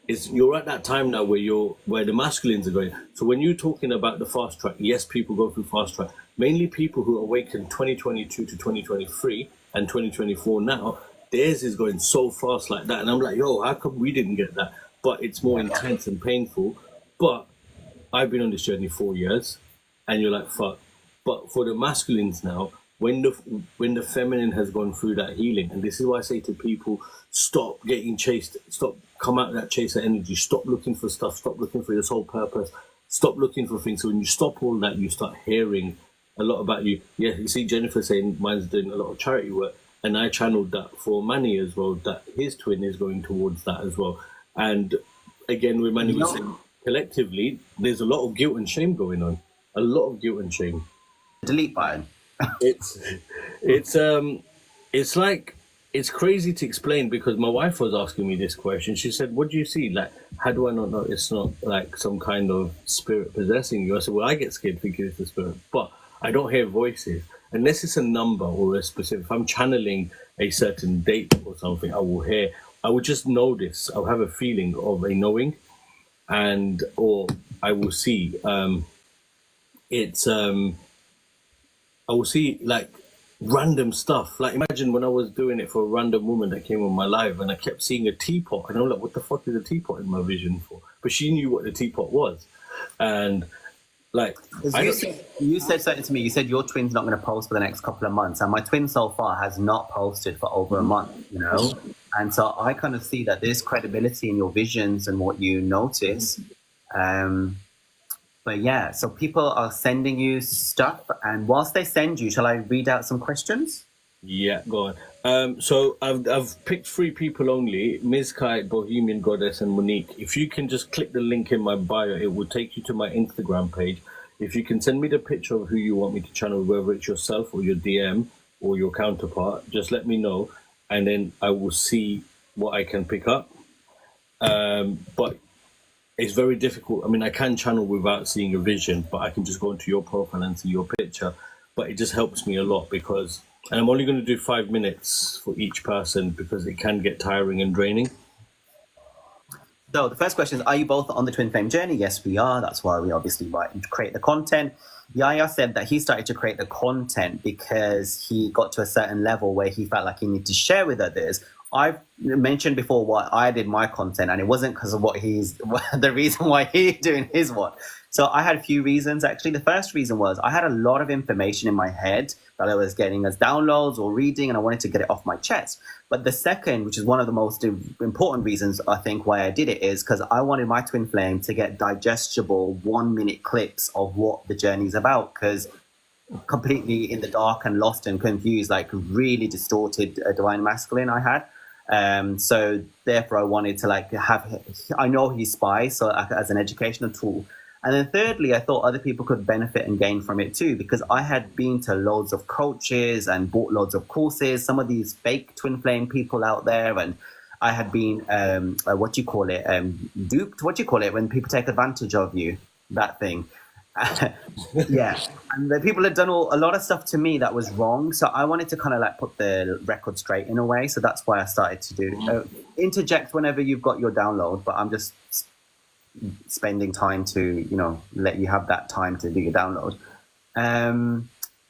You're at that time now where the masculines are going. So when you're talking about the fast track, yes, people go through fast track. Mainly people who awakened 2022 to 2023 and 2024 now, theirs is going so fast like that. And I'm like, yo, how come we didn't get that? But it's more intense and painful. But I've been on this journey 4 years, and you're like, fuck. But for the masculines now, when the feminine has gone through that healing, and this is why I say to people, stop getting chased, come out of that chaser energy, stop looking for stuff, stop looking for your sole purpose, stop looking for things. So when you stop all that, you start hearing a lot about you. Yeah, you see Jennifer saying mine's doing a lot of charity work, and I channeled that for Manny as well, that his twin is going towards that as well. And again, with Manny was saying, collectively, there's a lot of guilt and shame going on. A lot of guilt and shame. Delete button. It's like, it's crazy to explain, because my wife was asking me this question. She said, what do you see? Like, how do I not know it's not like some kind of spirit possessing you? I said, well, I get scared thinking it's a spirit, but I don't hear voices unless it's a number or a specific. If I'm channeling a certain date or something, I will just know this. I'll have a feeling of a knowing, or I will see. I will see like random stuff. Like, imagine when I was doing it for a random woman that came on my live, and I kept seeing a teapot, and I'm like, what the fuck is a teapot in my vision for? But she knew what the teapot was. And Like, 'Cause I you don't. said, you said something to me. You said your twin's not going to post for the next couple of months, and my twin so far has not posted for over a month. You know, and so I kind of see that there's credibility in your visions and what you notice. Um, but yeah, so people are sending you stuff, and whilst they send you, shall I read out some questions? Yeah, go on. So I've picked three people only: Ms. Kite, Bohemian Goddess, and Monique. If you can just click the link in my bio, it will take you to my Instagram page. If you can send me the picture of who you want me to channel, whether it's yourself or your DM or your counterpart, just let me know, and then I will see what I can pick up. But it's very difficult. I mean, I can channel without seeing a vision, but I can just go into your profile and see your picture. But it just helps me a lot because, and I'm only going to do 5 minutes for each person because it can get tiring and draining. So the first question is, are you both on the twin flame journey? Yes, we are. That's why we obviously create the content. Yaya said that he started to create the content because he got to a certain level where he felt like he needed to share with others. I've mentioned before what I did my content, and it wasn't because of what he's the reason why he's doing his one. So I had a few reasons actually. The first reason was I had a lot of information in my head that I was getting as downloads or reading, and I wanted to get it off my chest. But the second, which is one of the most important reasons I think why I did it, is because I wanted my twin flame to get digestible 1-minute clips of what the journey is about, because completely in the dark and lost and confused, like really distorted divine masculine I had. So therefore I wanted to like have, I know he's spy, so as an educational tool. And then thirdly, I thought other people could benefit and gain from it too, because I had been to loads of coaches and bought loads of courses, some of these fake twin flame people out there. And I had been, duped, when people take advantage of you, that thing. Yeah, and the people had done a lot of stuff to me that was wrong, so I wanted to kind of like put the record straight in a way. So that's why I started to do interject whenever you've got your download, but I'm just spending time to let you have that time to do your download.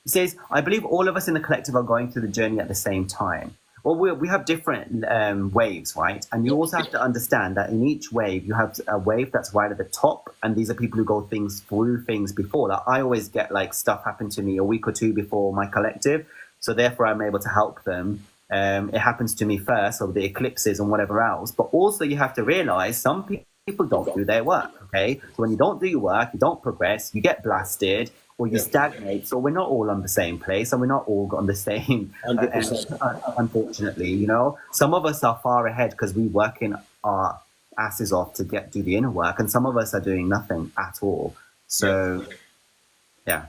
He says, I believe all of us in the collective are going through the journey at the same time. Well, we have different waves, right? And you also have to understand that in each wave, you have a wave that's right at the top. And these are people who go through things before. Like I always get like stuff happen to me a week or two before my collective. So therefore, I'm able to help them. It happens to me first, or the eclipses and whatever else. But also you have to realize some people don't do their work, okay? So when you don't do your work, you don't progress, you get blasted, or you stagnate. So we're not all on the same place, and we're not all on the same, 100%. Unfortunately, some of us are far ahead because we working our asses off to do the inner work, and some of us are doing nothing at all. So, yeah.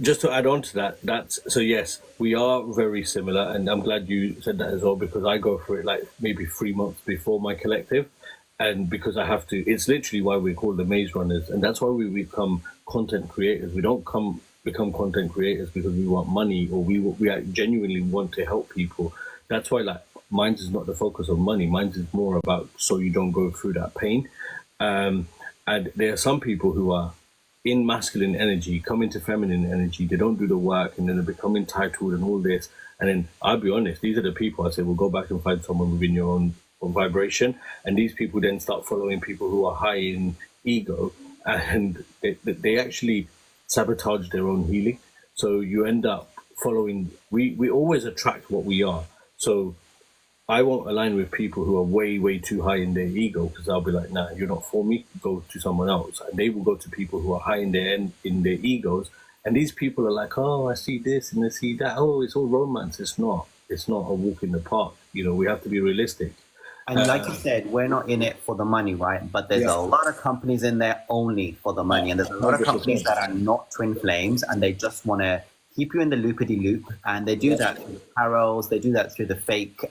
Just to add on to that, so yes, we are very similar, and I'm glad you said that as well, because I go through it like maybe 3 months before my collective. And because I have to, it's literally why we're called the Maze Runners. And that's why we become content creators. We don't become content creators because we want money, or we genuinely want to help people. That's why like mine is not the focus of money. Mine is more about so you don't go through that pain. And there are some people who are in masculine energy, come into feminine energy. They don't do the work, and then they become entitled and all this. And then I'll be honest, these are the people I say, well, go back and find someone within your own vibration. And these people then start following people who are high in ego, and they actually sabotage their own healing. So you end up following, we always attract what we are. So I won't align with people who are way, way too high in their ego, because I'll be like, nah, you're not for me, go to someone else. And they will go to people who are high in their egos. And these people are like, oh, I see this and I see that. Oh, it's all romance. It's not a walk in the park. We have to be realistic. And like you said, we're not in it for the money, right? But there's a lot of companies in there only for the money. And there's a lot of companies that are not twin flames, and they just want to keep you in the loopity-loop. And they do that through carols. They do that through the fake,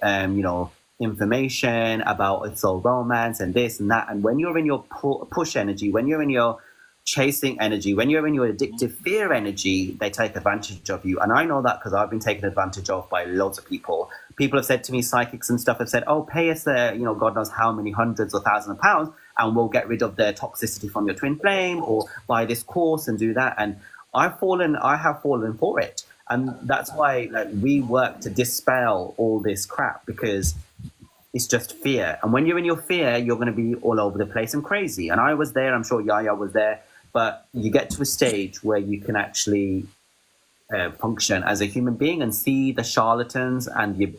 information about it's all romance and this and that. And when you're in your push energy, when you're in your chasing energy, when you're in your addictive fear energy, they take advantage of you. And I know that because I've been taken advantage of by loads of people. People have said to me, psychics and stuff have said, oh, pay us God knows how many hundreds or thousands of pounds, and we'll get rid of the toxicity from your twin flame, or buy this course and do that. And I have fallen for it. And that's why we work to dispel all this crap, because it's just fear. And when you're in your fear, you're going to be all over the place and crazy. And I was there, I'm sure Yaya was there. but you get to a stage where you can actually function as a human being and see the charlatans and the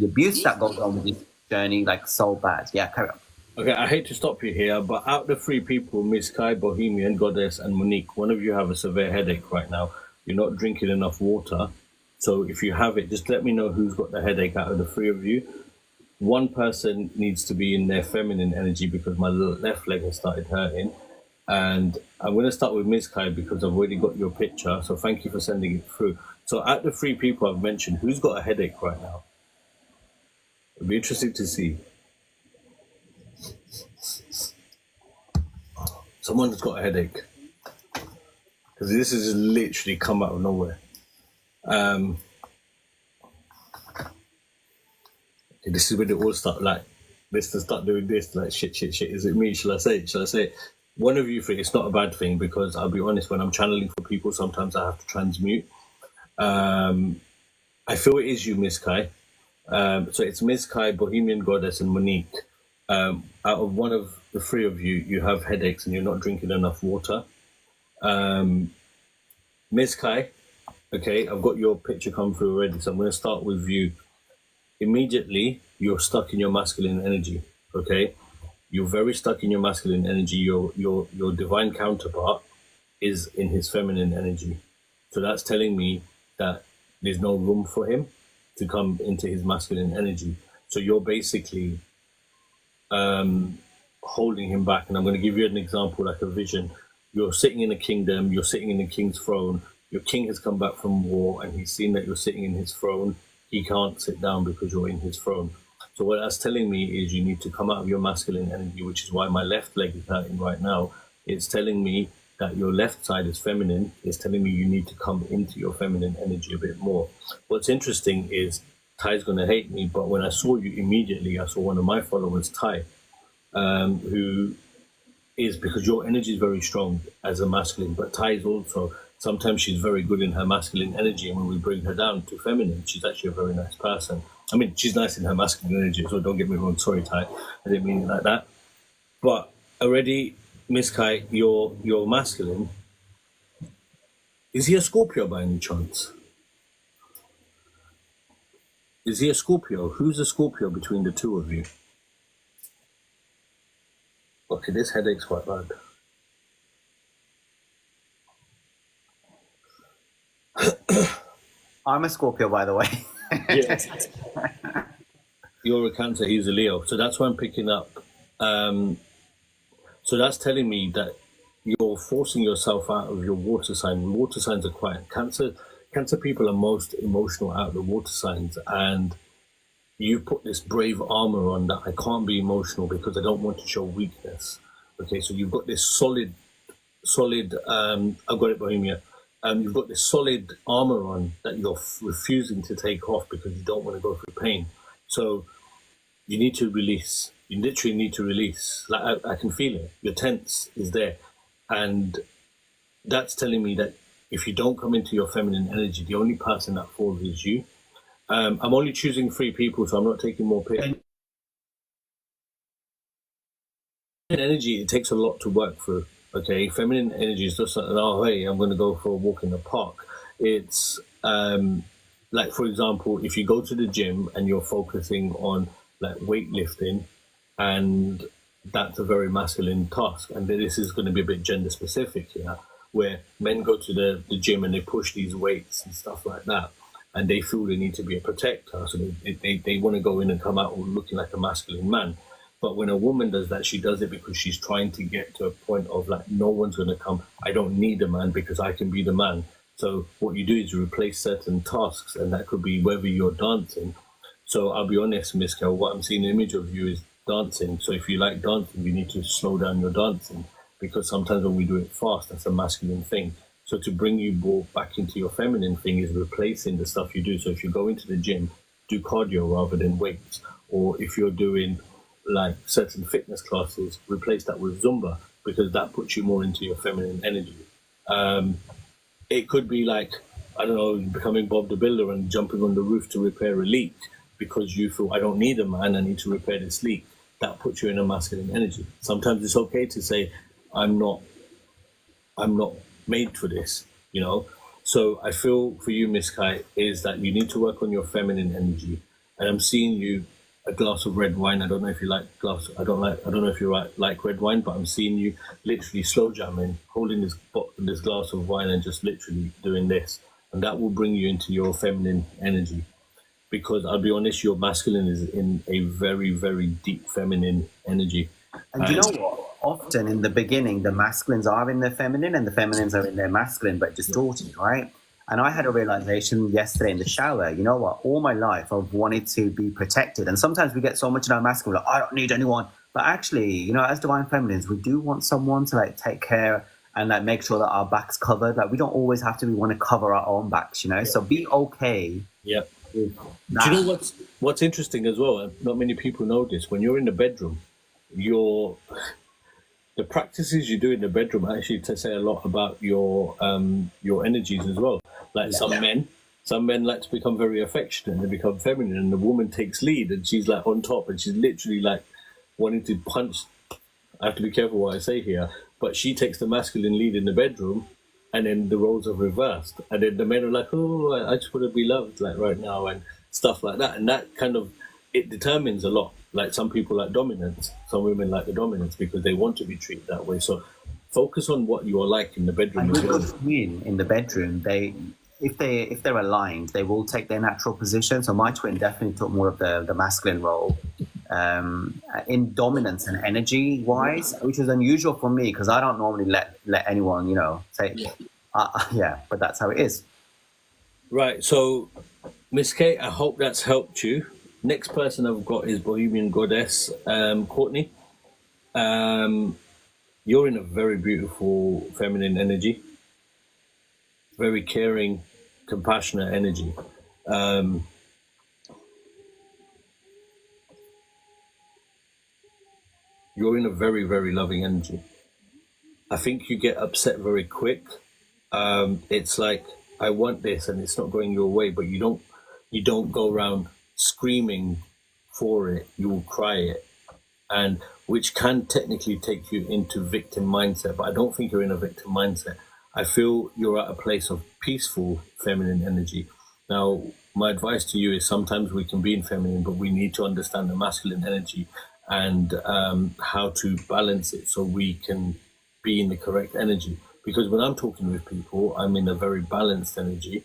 abuse that goes on with this journey like so bad. Yeah, carry on. Okay, I hate to stop you here, but out of the three people, Miss Kai, Bohemian, Goddess, and Monique, one of you have a severe headache right now. You're not drinking enough water. So if you have it, just let me know who's got the headache out of the three of you. One person needs to be in their feminine energy because my left leg has started hurting. And I'm going to start with Miss Kai because I've already got your picture. So thank you for sending it through. So out of the three people I've mentioned, who's got a headache right now? It'll be interesting to see. Someone's got a headache. Because this has just literally come out of nowhere. Okay, this is when it all start like this to start doing this like shit. Is it me? Shall I say it? One of you three, it's not a bad thing because I'll be honest, when I'm channeling for people, sometimes I have to transmute. I feel it is you, Miss Kai. So it's Miss Kai, Bohemian Goddess, and Monique. Out of one of the three of you, you have headaches and you're not drinking enough water. Miss Kai, okay, I've got your picture come through already, so I'm going to start with you. Immediately, you're stuck in your masculine energy, okay? You're very stuck in your masculine energy. Your divine counterpart is in his feminine energy. So that's telling me that there's no room for him to come into his masculine energy. So you're basically holding him back. And I'm going to give you an example, like a vision. You're sitting in a kingdom, you're sitting in a king's throne. Your king has come back from war and he's seen that you're sitting in his throne. He can't sit down because you're in his throne. So what that's telling me is you need to come out of your masculine energy, which is why my left leg is hurting right now. It's telling me that your left side is feminine. It's telling me you need to come into your feminine energy a bit more. What's interesting is Ty's going to hate me, but when I saw you immediately, I saw one of my followers, Ty, who is, because your energy is very strong as a masculine, but Ty is also, sometimes she's very good in her masculine energy, and when we bring her down to feminine, she's actually a very nice person. I mean, she's nice in her masculine energy, so don't get me wrong. Sorry, Ty, I didn't mean it like that. But already, Miss Kai, you're masculine. Is he a Scorpio by any chance? Is he a Scorpio? Who's a Scorpio between the two of you? Okay, this headache's quite bad. I'm a Scorpio, by the way. Yes. You're a Cancer, he's a Leo. So that's what I'm picking up. So that's telling me that you're forcing yourself out of your water sign. Water signs are quite... Cancer people are most emotional out of the water signs. And you put this brave armor on that I can't be emotional because I don't want to show weakness. Okay, so you've got this solid, I've got it, Bohemia. You've got this solid armor on that you're refusing to take off because you don't want to go through pain. So you need to release. You literally need to release. Like I can feel it. Your tense is there. And that's telling me that if you don't come into your feminine energy, the only person that falls is you. I'm only choosing 3 people, so I'm not taking more pictures. Energy, it takes a lot to work through. Okay, feminine energy is just like, oh, hey, I'm going to go for a walk in the park. It's like, for example, if you go to the gym and you're focusing on like weightlifting, and that's a very masculine task. And this is going to be a bit gender specific here, where men go to the gym and they push these weights and stuff like that. And they feel they need to be a protector. So they want to go in and come out looking like a masculine man. But when a woman does that, she does it because she's trying to get to a point of like, no one's going to come. I don't need a man because I can be the man. So what you do is you replace certain tasks, and that could be whether you're dancing. So I'll be honest, Miss Kel, what I'm seeing an image of you is dancing. So if you like dancing, you need to slow down your dancing, because sometimes when we do it fast, that's a masculine thing. So to bring you more back into your feminine thing is replacing the stuff you do. So if you go into the gym, do cardio rather than weights. Or if you're doing like certain fitness classes, replace that with Zumba, because that puts you more into your feminine energy. It could be like, I don't know, becoming Bob the Builder and jumping on the roof to repair a leak because you feel, I don't need a man, I need to repair this leak. That puts you in a masculine energy. Sometimes it's okay to say, I'm not I'm not made for this, you know. So I feel for you, Miss Kai, is that you need to work on your feminine energy. And I'm seeing you a glass of red wine. I don't know if you like glass. I don't know if you like red wine, but I'm seeing you literally slow jamming, holding this glass of wine and just literally doing this, and that will bring you into your feminine energy. Because I'll be honest, your masculine is in a very, very deep feminine energy. And you know what? Often in the beginning, the masculines are in their feminine and the feminines are in their masculine, but distorted, right? And I had a realization yesterday in the shower. You know what? All my life, I've wanted to be protected. And sometimes we get so much in our masculine, like, I don't need anyone. But actually, you know, as divine feminines, we do want someone to like take care and like make sure that our back's covered. Like we don't always have to, we want to cover our own backs, you know? So be okay. Yeah. With that. Do you know what's interesting as well? And not many people know this. When you're in the bedroom, the practices you do in the bedroom actually to say a lot about your energies as well. Like some men like to become very affectionate and they become feminine, and the woman takes lead and she's like on top and she's literally like wanting to punch. I have to be careful what I say here, but she takes the masculine lead in the bedroom, and then the roles are reversed, and then the men are like, oh, I just want to be loved like right now and stuff like that, and that kind of, it determines a lot. Like some people like dominance, some women like the dominance because they want to be treated that way. So focus on what you are like in the bedroom as well. In the bedroom, if they're aligned, they will take their natural position. So my twin definitely took more of the masculine role in dominance and energy wise, which is unusual for me because I don't normally let anyone, you know, take. But that's how it is. Right. So, Miss Kate, I hope that's helped you. Next person I've got is Bohemian Goddess, Courtney. You're in a very beautiful feminine energy, very caring, compassionate energy. You're in a very, very loving energy. I think you get upset very quick. It's like, I want this and it's not going your way, but you don't go around screaming for it. You will cry it, and which can technically take you into victim mindset, but I don't think you're in a victim mindset. I feel you're at a place of peaceful feminine energy. Now, my advice to you is sometimes we can be in feminine, but we need to understand the masculine energy and how to balance it so we can be in the correct energy. Because when I'm talking with people, I'm in a very balanced energy.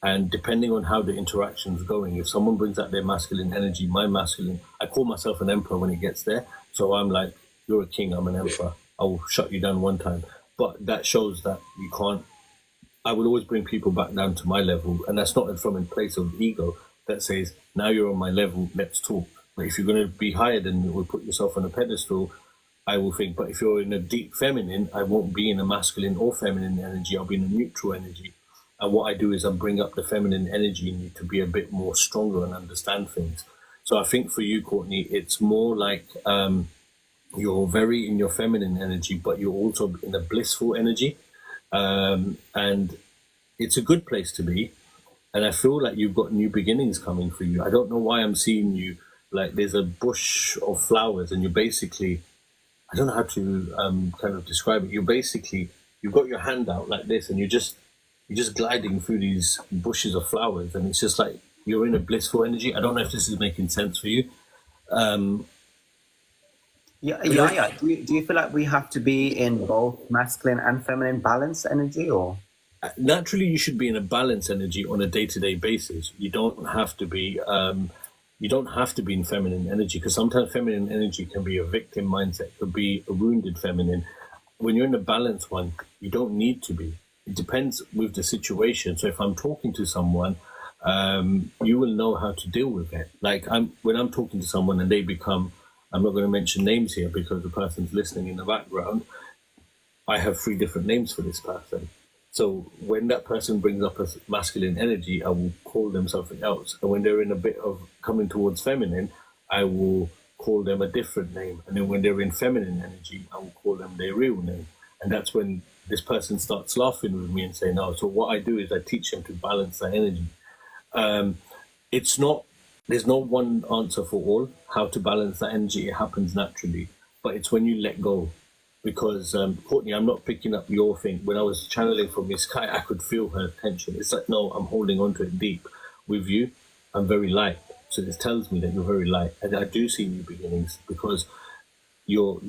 And depending on how the interaction's going, if someone brings out their masculine energy, my masculine, I call myself an emperor when it gets there. So I'm like, you're a king, I'm an emperor. I will shut you down one time. But that shows that you can't, I would always bring people back down to my level. And that's not from a place of ego that says, now you're on my level, let's talk. But if you're going to be higher than me or put yourself on a pedestal, I will think, but if you're in a deep feminine, I won't be in a masculine or feminine energy. I'll be in a neutral energy. And what I do is I bring up the feminine energy in you to be a bit more stronger and understand things. So I think for you, Courtney, it's more like you're very in your feminine energy, but you're also in a blissful energy. And it's a good place to be. And I feel like you've got new beginnings coming for you. I don't know why I'm seeing you like there's a bush of flowers and you're basically, I don't know how to kind of describe it. You've got your hand out like this and you're just gliding through these bushes of flowers, and it's just like you're in a blissful energy. I don't know if this is making sense for you. Do you feel like we have to be in both masculine and feminine balanced energy, or? Naturally, you should be in a balanced energy on a day-to-day basis. You don't have to be. You don't have to be in feminine energy, because sometimes feminine energy can be a victim mindset, could be a wounded feminine. When you're in a balanced one, you don't need to be. It depends with the situation. So if I'm talking to someone, you will know how to deal with it. Like when I'm talking to someone and they become, I'm not going to mention names here because the person's listening in the background, I have 3 different names for this person. So when that person brings up a masculine energy, I will call them something else. And when they're in a bit of coming towards feminine, I will call them a different name. And then when they're in feminine energy, I will call them their real name. And that's when this person starts laughing with me and saying, no. So what I do is I teach them to balance that energy. There's no one answer for all how to balance that energy. It happens naturally, but it's when you let go. because Courtney, I'm not picking up your thing. When I was channeling from Miss Kai, I could feel her tension. It's like, no, I'm holding on to it deep. With you, I'm very light. So this tells me that you're very light, and I do see new beginnings because you're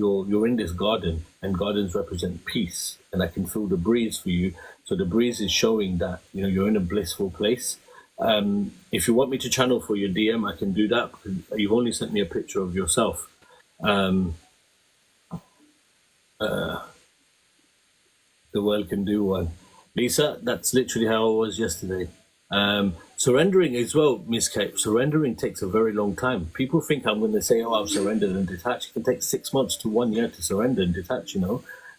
in this garden, and gardens represent peace, and I can feel the breeze for you. So the breeze is showing that you're in a blissful place. If you want me to channel for your DM, I can do that because you've only sent me a picture of yourself. The world can do one. Lisa, that's literally how I was yesterday. Surrendering as well, Miss Kate. Surrendering takes a very long time. People think I'm going to say, "Oh, I've surrendered and detached." It can take 6 months to 1 year to surrender and detach.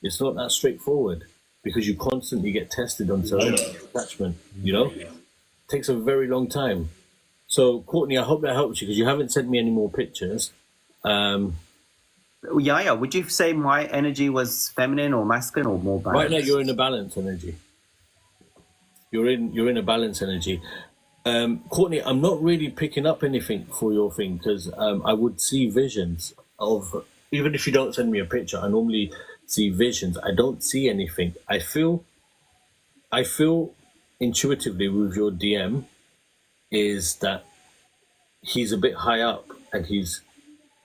It's not that straightforward because you constantly get tested on surrender and detachment. It takes a very long time. So, Courtney, I hope that helps you because you haven't sent me any more pictures. Yeah. Would you say my energy was feminine or masculine or more balanced? Right now, you're in a balance energy. You're in a balance energy. Courtney, I'm not really picking up anything for your thing because I would see visions of, even if you don't send me a picture, I normally see visions. I don't see anything. I feel intuitively with your DM is that he's a bit high up and he's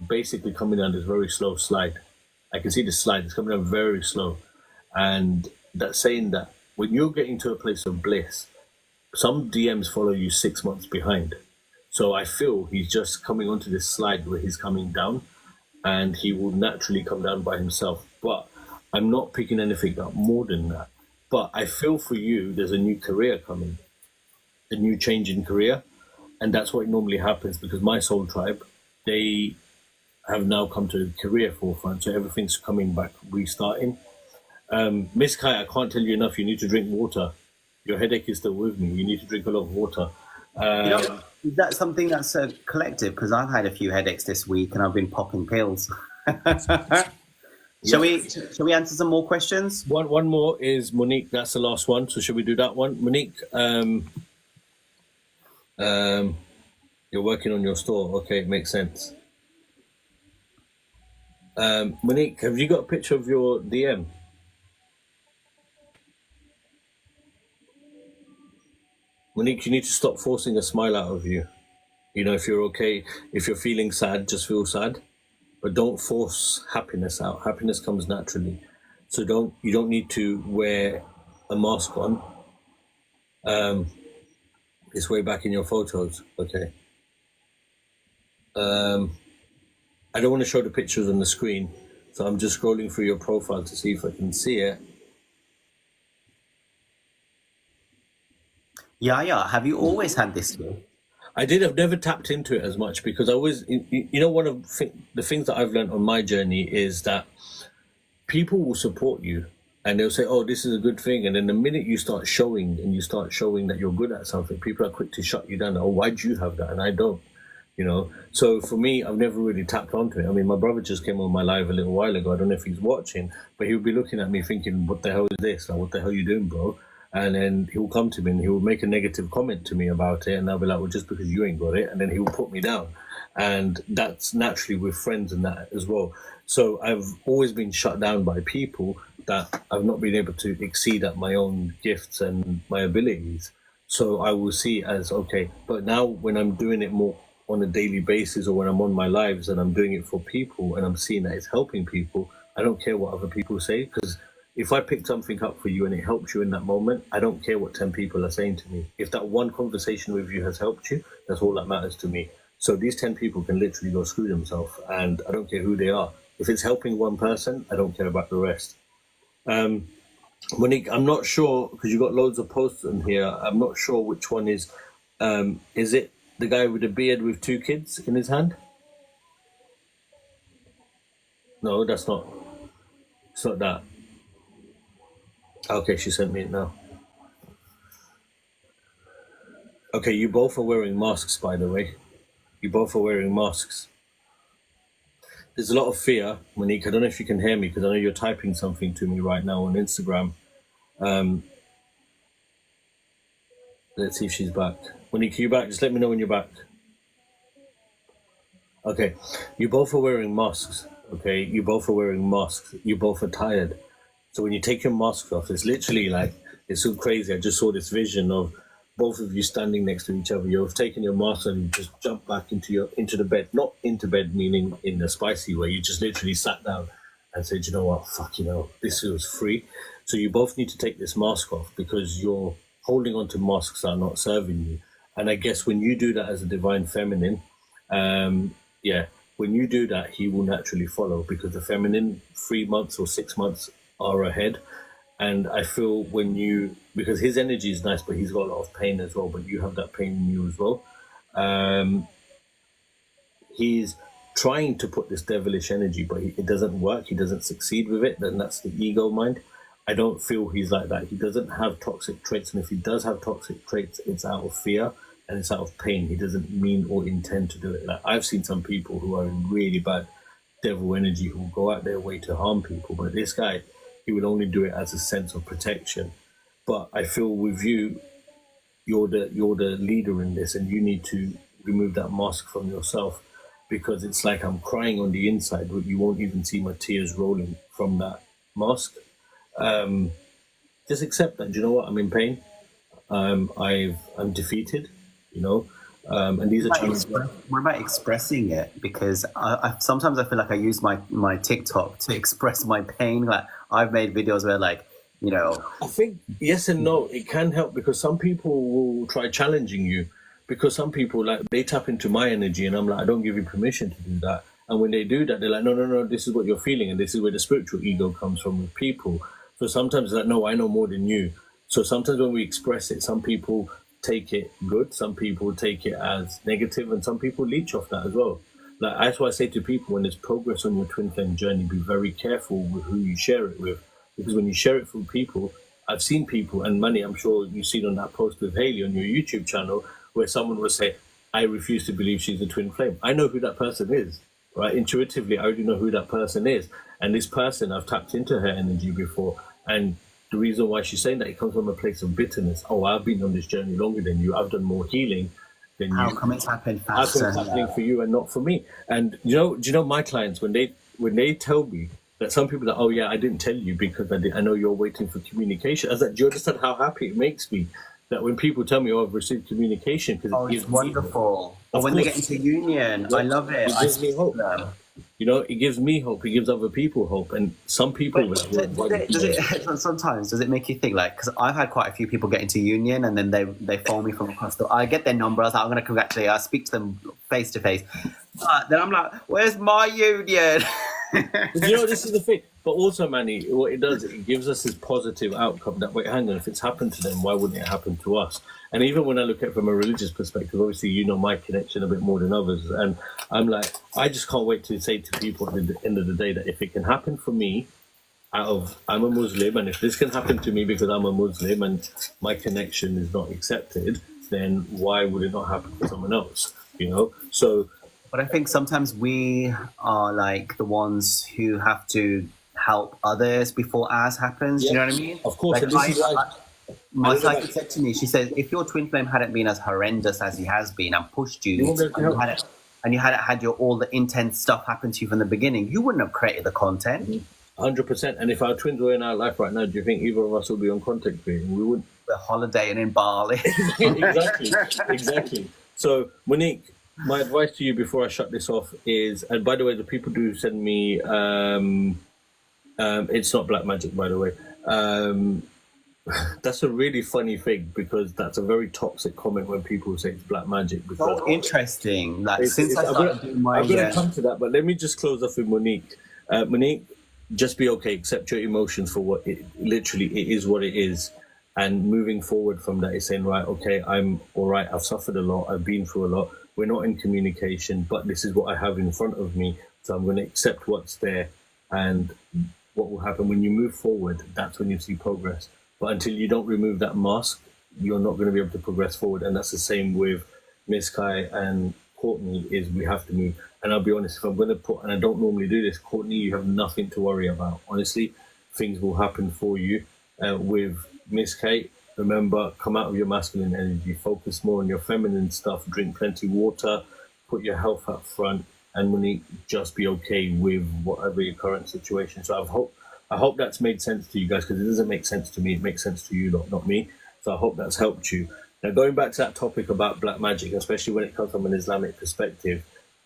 basically coming down this very slow slide. I can see the slide, it's coming down very slow. And that's saying that when you're getting to a place of bliss, some DMs follow you 6 months behind. So I feel he's just coming onto this slide where he's coming down and he will naturally come down by himself. But I'm not picking anything up more than that. But I feel for you, there's a new career coming, a new change in career. And that's what normally happens because my soul tribe, they have now come to the career forefront. So everything's coming back, restarting. Miss Kai, I can't tell you enough. You need to drink water. Your headache is still with me. You need to drink a lot of water. Is that something that's a collective? Because I've had a few headaches this week and I've been popping pills. Shall we answer some more questions? One more is Monique. That's the last one. So should we do that one? Monique, you're working on your store. Okay, it makes sense. Monique, have you got a picture of your DM? Monique, you need to stop forcing a smile out of you. If you're okay, if you're feeling sad, just feel sad. But don't force happiness out. Happiness comes naturally. So you don't need to wear a mask on. It's way back in your photos. Okay. I don't want to show the pictures on the screen. So I'm just scrolling through your profile to see if I can see it. Yeah. Have you always had this skill? I did. I've never tapped into it as much because I was, one of the things that I've learned on my journey is that people will support you and they'll say, "Oh, this is a good thing." And then the minute you start showing that you're good at something, people are quick to shut you down. "Oh, why do you have that?" And I don't, So for me, I've never really tapped onto it. I mean, my brother just came on my live a little while ago. I don't know if he's watching, but he would be looking at me thinking, "What the hell is this? Like, what the hell are you doing, bro?" And then he'll come to me and he'll make a negative comment to me about it. And I'll be like, "Well, just because you ain't got it." And then he'll put me down. And that's naturally with friends and that as well. So I've always been shut down by people that I've not been able to exceed at my own gifts and my abilities. So I will see as, okay, but now when I'm doing it more on a daily basis or when I'm on my lives and I'm doing it for people and I'm seeing that it's helping people, I don't care what other people say, because if I pick something up for you and it helps you in that moment, I don't care what 10 people are saying to me. If that one conversation with you has helped you, that's all that matters to me. So these 10 people can literally go screw themselves, and I don't care who they are. If it's helping one person, I don't care about the rest. Monique, I'm not sure, because you've got loads of posts in here, I'm not sure which one is it the guy with the beard with 2 kids in his hand? No, it's not that. Okay, she sent me it now. Okay, you both are wearing masks, by the way. You both are wearing masks. There's a lot of fear, Monique. I don't know if you can hear me because I know you're typing something to me right now on Instagram. Let's see if she's back. Monique, are you back? Just let me know when you're back. Okay, you both are wearing masks. Okay, you both are wearing masks. You both are tired. So when you take your mask off, it's literally like it's so crazy. I just saw this vision of both of you standing next to each other. You've taken your mask and you just jump back into the bed. Not into bed meaning in a spicy way. You just literally sat down and said, you know what, fuck, this feels free. So you both need to take this mask off because you're holding on to masks that are not serving you. And I guess when you do that as a divine feminine, yeah, when you do that, he will naturally follow because the feminine 3 months or 6 months are ahead. And I feel because his energy is nice, but he's got a lot of pain as well, but you have that pain in you as well. He's trying to put this devilish energy, but it doesn't work. He doesn't succeed with it. Then that's the ego mind. I don't feel he's like that. He doesn't have toxic traits. And if he does have toxic traits, it's out of fear and it's out of pain. He doesn't mean or intend to do it. Like I've seen some people who are in really bad devil energy who will go out their way to harm people. But this guy, he would only do it as a sense of protection. But I feel with you, you're the leader in this, and you need to remove that mask from yourself because it's like I'm crying on the inside, but you won't even see my tears rolling from that mask. Just accept that. Do you know what? I'm in pain. I'm defeated. And these are challenges. What about expressing it? Because sometimes I feel like I use my TikTok to express my pain. Like I've made videos where I think yes and no. It can help because some people will try challenging you because some people they tap into my energy and I'm like, I don't give you permission to do that. And when they do that, they're like, no, this is what you're feeling. And this is where the spiritual ego comes from with people. So sometimes it's like, no, I know more than you. So sometimes when we express it, some people take it good, some people take it as negative, and some people leech off that as well. Like that's why I say to people, when there's progress on your twin flame journey, be very careful with who you share it with. Because when you share it with people, I've seen people, and Manny, I'm sure you've seen on that post with Haley on your YouTube channel, where someone will say, I refuse to believe she's a twin flame. I know who that person is, right? Intuitively, I already know who that person is. And this person, I've tapped into her energy before. And the reason why she's saying that, it comes from a place of bitterness. Oh, I've been on this journey longer than you. I've done more healing than you. How come it's happened How faster? come it's happening for you and not for me? And do you know my clients, when they tell me that some people are, oh yeah, I didn't tell you because I know you're waiting for communication. I was like, do you understand how happy it makes me that when people tell me, oh, I've received communication? Because it's wonderful. Or when they get into union, I love it. It gives me hope. It gives me hope. It gives other people hope. And some people... Sometimes, does it make you think, because I've had quite a few people get into union and then they phone me from across I get their number, I was like, I'm going to congratulate you, I speak to them face to face. But then I'm like, where's my union? This is the thing. But also, Manny, what it does, it gives us this positive outcome that, wait, hang on, if it's happened to them, why wouldn't it happen to us? And even when I look at it from a religious perspective, obviously, my connection a bit more than others. And I'm like, I just can't wait to say to people at the end of the day that if it can happen for me, I'm a Muslim, and if this can happen to me because I'm a Muslim and my connection is not accepted, then why would it not happen for someone else? So... But I think sometimes we are the ones who have to help others before ours happens. Yeah, Do you know what I mean? Of course. My psychic said to me, she said, if your twin flame hadn't been as horrendous as he has been and pushed you, and you hadn't had all the intense stuff happen to you from the beginning, you wouldn't have created the content. 100%. And if our twins were in our life right now, do you think either of us would be on content creating? We wouldn't. We're holidaying in Bali. Exactly. So, Monique, my advice to you before I shut this off is, and by the way, the people do send me, it's not black magic, by the way. That's a really funny thing because that's a very toxic comment when people say it's black magic. Because interesting. Since I started doing my... I'm going to come to that, but let me just close off with Monique. Monique, just be okay. Accept your emotions for what it is what it is. And moving forward from that is saying, right, okay, I'm all right. I've suffered a lot. I've been through a lot. We're not in communication, but this is what I have in front of me. So I'm going to accept what's there. And what will happen when you move forward, that's when you see progress. But until you don't remove that mask, you're not going to be able to progress forward. And that's the same with Miss Kai and Courtney, is we have to move. And I'll be honest, if I'm going to put, and I don't normally do this, Courtney, you have nothing to worry about. Honestly, things will happen for you. With Miss Kate, remember, come out of your masculine energy, focus more on your feminine stuff, drink plenty of water, put your health up front, and Monique, just be okay with whatever your current situation. So I hope that's made sense to you guys, because it doesn't make sense to me. It makes sense to you, not me. So I hope that's helped you. Now, going back to that topic about black magic, especially when it comes from an Islamic perspective,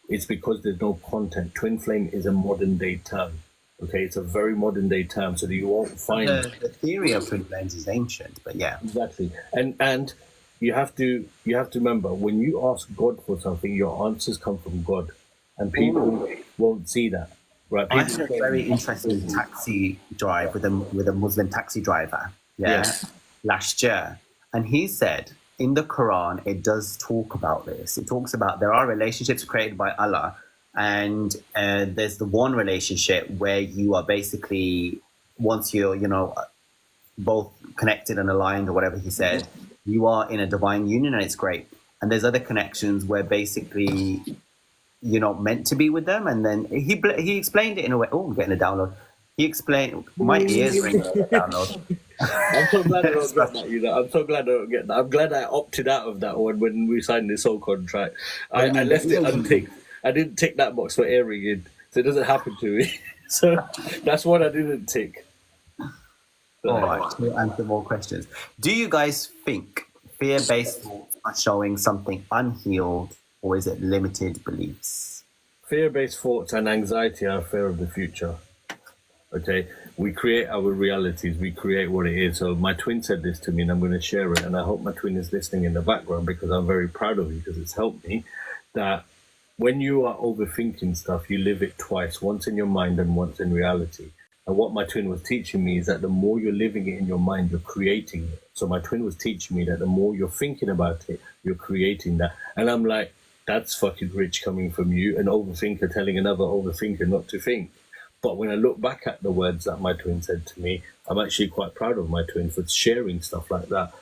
it's because there's no content. Twin flame is a modern day term. Okay, it's a very modern day term, so that you won't find The theory of twin flames is ancient, but yeah. exactly. And you have to remember, when you ask God for something, your answers come from God, and people won't see that. Right? I People had a say, very interesting taxi drive with a Muslim taxi driver, Yes. last year, and he said in the Quran it does talk about this. It talks about there are relationships created by Allah, and there's the one relationship where you are basically, once you're both connected and aligned, or whatever he said, you are in a divine union, and it's great. And there's other connections where basically you're not meant to be with them. And then he explained it in a way. Oh, I'm getting a download. He explained, my ears ring with a download. I'm so glad I don't get that. I'm so glad I don't get that. I'm glad I opted out of that one when we signed this whole contract. I left it unticked. I didn't tick that box for airing in, so it doesn't happen to me. So that's what I didn't tick. All right, to answer more questions. Do you guys think fear-based thoughts are showing something unhealed, or is it limited beliefs? Fear-based thoughts and anxiety are fear of the future. Okay, we create our realities. We create what it is. So my twin said this to me, and I'm going to share it. And I hope my twin is listening in the background, because I'm very proud of you, because it's helped me. That when you are overthinking stuff, you live it twice, once in your mind and once in reality. And what my twin was teaching me is that the more you're living it in your mind, you're creating it. So my twin was teaching me that the more you're thinking about it, you're creating that. And I'm like, that's fucking rich coming from you, an overthinker telling another overthinker not to think. But when I look back at the words that my twin said to me, I'm actually quite proud of my twin for sharing stuff like that.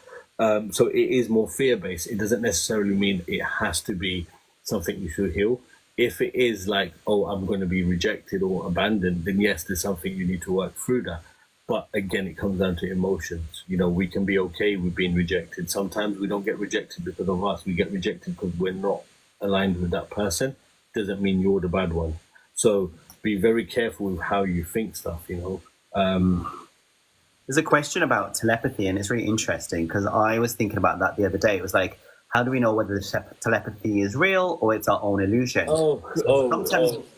So it is more fear-based. It doesn't necessarily mean it has to be something you should heal. If it is like, oh, I'm going to be rejected or abandoned, then yes, there's something you need to work through that. But again, it comes down to emotions. We can be okay with being rejected. Sometimes we don't get rejected because of us. We get rejected because we're not aligned with that person. Doesn't mean you're the bad one. So be very careful with how you think stuff, There's a question about telepathy, and it's really interesting because I was thinking about that the other day. It was like, how do we know whether the telepathy is real or it's our own illusion?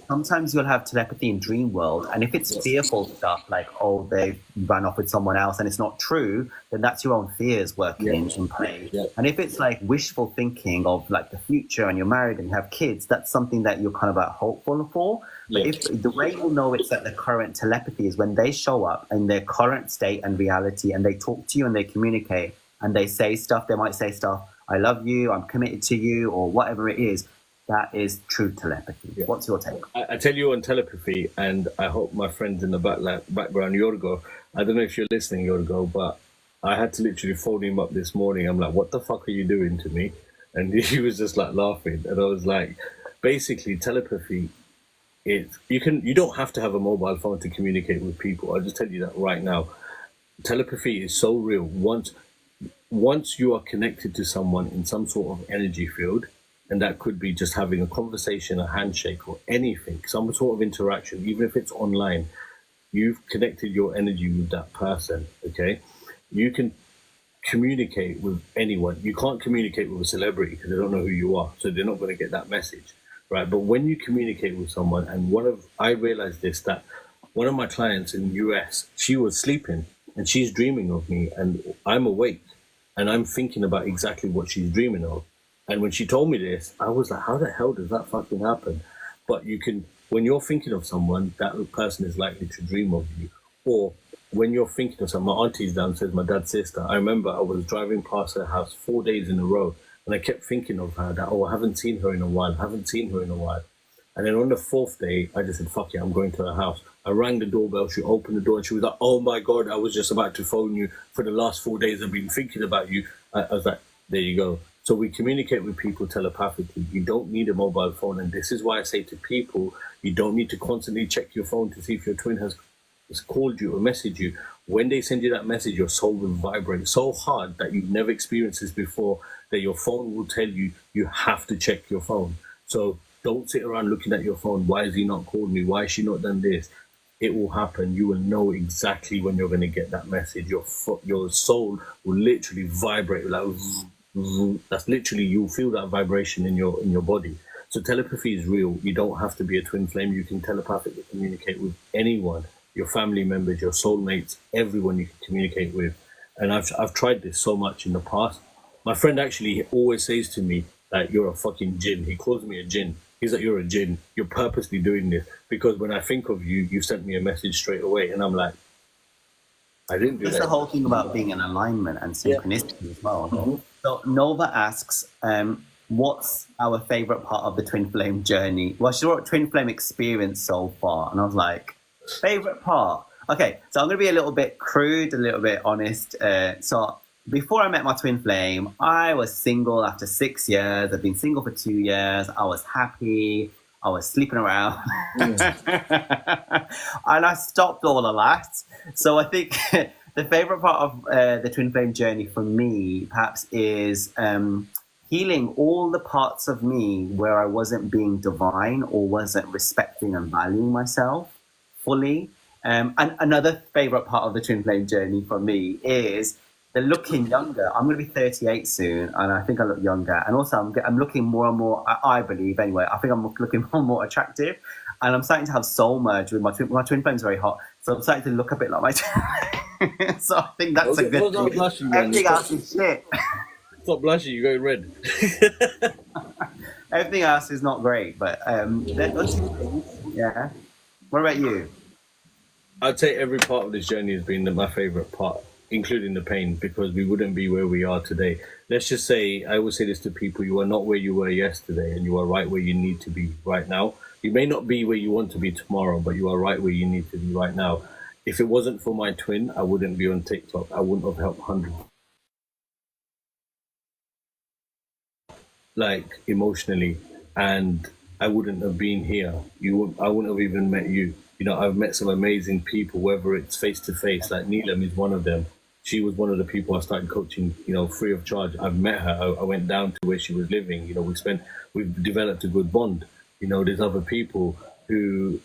Sometimes you'll have telepathy in dream world, and if it's fearful stuff like, oh, they ran off with someone else and it's not true, then that's your own fears working in play. Yeah. And if it's like wishful thinking of like the future and you're married and you have kids, that's something that you're kind of hopeful for. But if the way you'll know it's like the current telepathy is when they show up in their current state and reality, and they talk to you and they communicate and they say stuff. They might say stuff, I love you, I'm committed to you, or whatever it is. That is true telepathy. Yeah. What's your take? I tell you on telepathy, and I hope my friends in the background, Yorgo, I don't know if you're listening, Yorgo, but I had to literally phone him up this morning. I'm like, what the fuck are you doing to me? And he was just like laughing. And I was like, basically telepathy, you don't have to have a mobile phone to communicate with people. I'll just tell you that right now. Telepathy is so real. Once you are connected to someone in some sort of energy field, and that could be just having a conversation, a handshake, or anything, some sort of interaction, even if it's online, you've connected your energy with that person, okay? You can communicate with anyone. You can't communicate with a celebrity because they don't know who you are, so they're not going to get that message, right? But when you communicate with someone, and I realized this, that one of my clients in the US, she was sleeping, and she's dreaming of me, and I'm awake, and I'm thinking about exactly what she's dreaming of. And when she told me this, I was like, how the hell does that fucking happen? But when you're thinking of someone, that person is likely to dream of you. Or when you're thinking of someone, my auntie's downstairs, my dad's sister, I remember I was driving past her house 4 days in a row, and I kept thinking of her, that, I haven't seen her in a while. And then on the 4th day, I just said, fuck it, I'm going to her house. I rang the doorbell, she opened the door, and she was like, oh my God, I was just about to phone you. For the last 4 days, I've been thinking about you. I was like, there you go. So we communicate with people telepathically. You don't need a mobile phone. And this is why I say to people, you don't need to constantly check your phone to see if your twin has called you or messaged you. When they send you that message, your soul will vibrate so hard that you've never experienced this before, that your phone will tell you, you have to check your phone. So Don't sit around looking at your phone. Why has he not called me? Why has she not done this? It will happen. You will know exactly when you're going to get that message. Your soul will literally vibrate like that's literally, you'll feel that vibration in your body. So telepathy is real. You don't have to be a twin flame. You can telepathically communicate with anyone, your family members, your soulmates, everyone you can communicate with. And I've tried this so much in the past. My friend actually always says to me that you're a fucking jinn. He calls me a jinn. He's like, you're a jinn. You're purposely doing this because when I think of you, you sent me a message straight away, and I'm like, I didn't do That's that. the whole thing about being in alignment and synchronicity as well. Mm-hmm. So Nova asks, what's our favorite part of the twin flame journey? What's your twin flame experience so far? And I was like, favorite part? Okay, so I'm going to be a little bit crude, a little bit honest. So before I met my twin flame, I was single after 6 years. I've been single for 2 years. I was happy. I was sleeping around. And I stopped all of that. So I think the favorite part of the twin flame journey for me, perhaps, is healing all the parts of me where I wasn't being divine or wasn't respecting and valuing myself fully. And another favorite part of the twin flame journey for me is the looking younger. I'm going to be 38 soon, and I think I look younger. And also, I'm looking more and more, I believe anyway, I think I'm looking more and more attractive. And I'm starting to have soul merge with my twin flame's very hot. So I'm starting to look a bit like my twin. So I think that's a good thing. Blushing, Everything else is shit. Stop blushing, you're going red. Everything else is not great, but yeah. What about you? I'd say every part of this journey has been my favorite part, including the pain, because we wouldn't be where we are today. Let's just say, I always say this to people, you are not where you were yesterday, and you are right where you need to be right now. You may not be where you want to be tomorrow, but you are right where you need to be right now. If it wasn't for my twin, I wouldn't be on TikTok. I wouldn't have helped hundreds. Like emotionally, and I wouldn't have been here. I wouldn't have even met you. You know, I've met some amazing people, whether it's face to face, like Neelam is one of them. She was one of the people I started coaching, you know, free of charge. I've met her. I went down to where she was living. You know, we've developed a good bond. You know, there's other people who,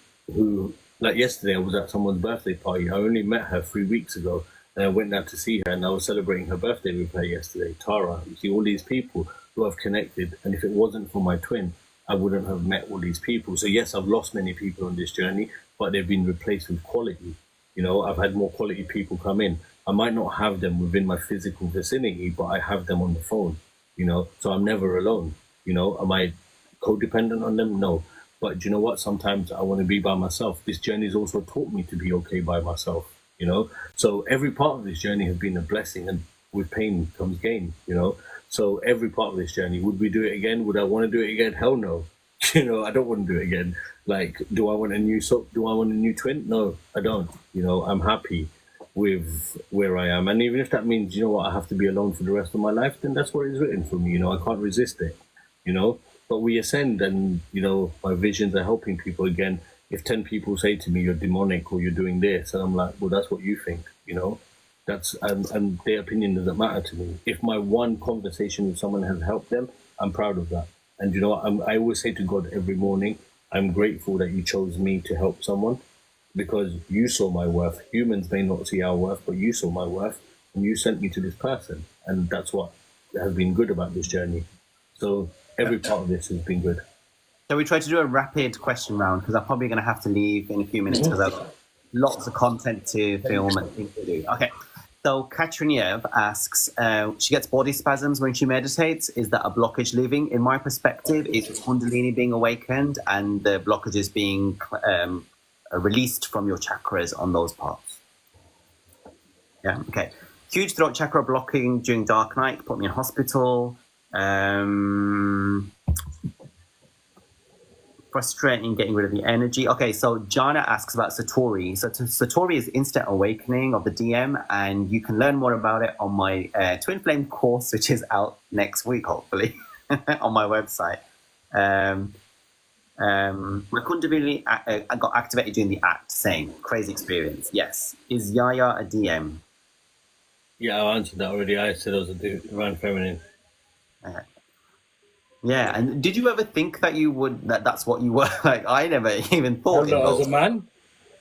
like yesterday, I was at someone's birthday party. I only met her 3 weeks ago, and I went down to see her, and I was celebrating her birthday with her yesterday. Tara, you see all these people who I've connected, and if it wasn't for my twin, I wouldn't have met all these people. So yes, I've lost many people on this journey, but they've been replaced with quality. You know, I've had more quality people come in. I might not have them within my physical vicinity, but I have them on the phone, you know, so I'm never alone. You know, am I codependent on them? No. But you know what? Sometimes I want to be by myself. This journey has also taught me to be okay by myself, you know. So every part of this journey has been a blessing, and with pain comes gain, you know. So every part of this journey, would we do it again? Would I want to do it again? Hell no. You know, I don't want to do it again. Like, do I want a new twin? No, I don't. You know, I'm happy with where I am. And even if that means, you know what, I have to be alone for the rest of my life, then that's what is written for me. You know, I can't resist it, you know. But we ascend, and, you know, my visions are helping people again. If 10 people say to me, you're demonic or you're doing this, and I'm like, well, that's what you think, you know. That's and their opinion doesn't matter to me. If my one conversation with someone has helped them, I'm proud of that. And you know what? I always say to God every morning, I'm grateful that you chose me to help someone, because you saw my worth. Humans may not see our worth, but you saw my worth, and you sent me to this person. And that's what has been good about this journey. So every part of this has been good. So we try to do a rapid question round, because I'm probably going to have to leave in a few minutes because I've got lots of content to film and things to do. Okay. So Katriniev asks, she gets body spasms when she meditates. Is that a blockage leaving? In my perspective, it's Kundalini being awakened and the blockages being released from your chakras on those parts. Yeah, okay. Huge throat chakra blocking during dark night, put me in hospital. Frustrating getting rid of the energy. Okay, so Jana asks about Satori. So Satori is instant awakening of the DM, and you can learn more about it on my Twin Flame course, which is out next week, hopefully, on my website. My Kundalini I got activated during the act. Same crazy experience. Yes. Is Yaya a DM? Yeah, I answered that already. I said I was a divine feminine. Yeah, and did you ever think that you would that's what you were? Like I never even No, thought it no, as a was. man,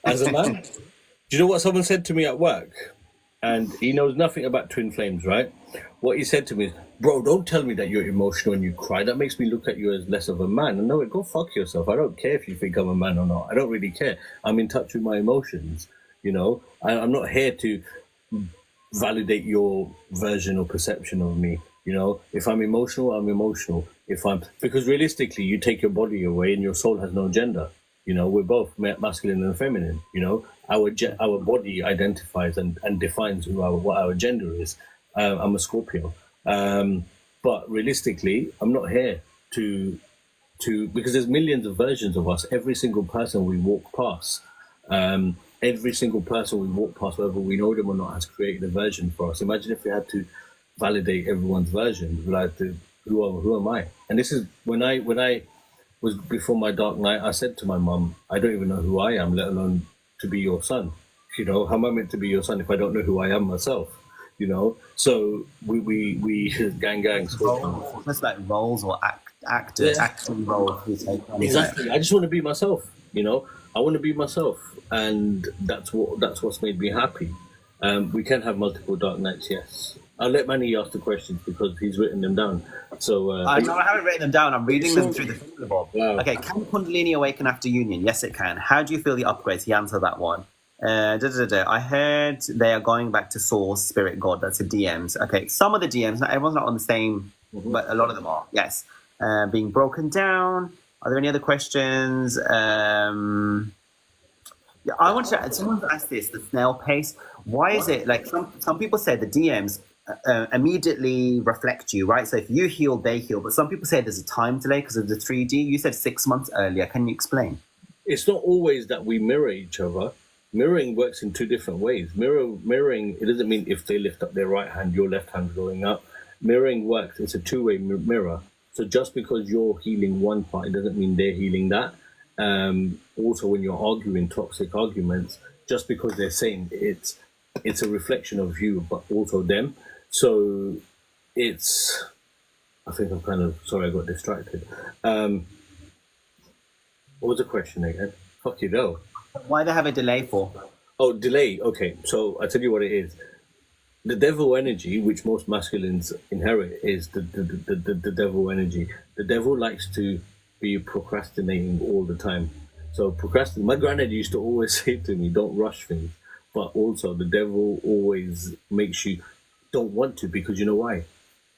as a man. Do you know what someone said to me at work? And he knows nothing about twin flames, right? What he said to me is, "Bro, don't tell me that you're emotional and you cry. That makes me look at you as less of a man." And no, go fuck yourself. I don't care if you think I'm a man or not. I don't really care. I'm in touch with my emotions. I'm not here to validate your version or perception of me. If I'm emotional, I'm emotional. Because realistically, you take your body away and your soul has no gender. We're both masculine and feminine. Our body identifies and defines what our gender is. I'm a Scorpio, but realistically, I'm not here to because there's millions of versions of us. Every single person we walk past, every single person we walk past, whether we know them or not, has created a version for us. Imagine if we had to validate everyone's version. Who am I? And this is when I was before my dark night. I said to my mum, I don't even know who I am, let alone to be your son. How am I meant to be your son if I don't know who I am myself? So we gang Roles, almost like roles or actors, Yeah. acting roles we take on. Exactly. I just want to be myself. I want to be myself, and that's what's made me happy. We can have multiple dark nights. Yes, I'll let Manny ask the questions because he's written them down. So I haven't written them down. I'm reading them through the Finger Bob. Wow. Okay, can Kundalini awaken after union? Yes, it can. How do you feel the upgrades? He answered that one. I heard they are going back to source, spirit, God. That's the DMs. Okay, some of the DMs, not everyone's not on the same, but a lot of them are. Yes, being broken down. Are there any other questions? Yeah, I want to. Someone's asked this: the snail pace. Why is it like some people say the DMs immediately reflect you, right? So if you heal, they heal. But some people say there's a time delay because of the 3D. You said 6 months earlier. Can you explain? It's not always that we mirror each other. Mirroring works in two different ways. Mirroring, it doesn't mean if they lift up their right hand, your left hand going up. Mirroring works. It's a two-way mirror. So just because you're healing one part, it doesn't mean they're healing that. Also, when you're arguing toxic arguments, just because they're saying it's a reflection of you, but also them. So it's. I think I'm kind of sorry. I got distracted. What was the question again? Fuck you know. Why they have a delay for? Oh, delay. Okay, so I tell you what it is. The devil energy, which most masculines inherit, is the devil energy. The devil likes to be procrastinating all the time. So procrastinating. My granddad used to always say to me, "Don't rush things." But also, the devil always makes you don't want to because you know why?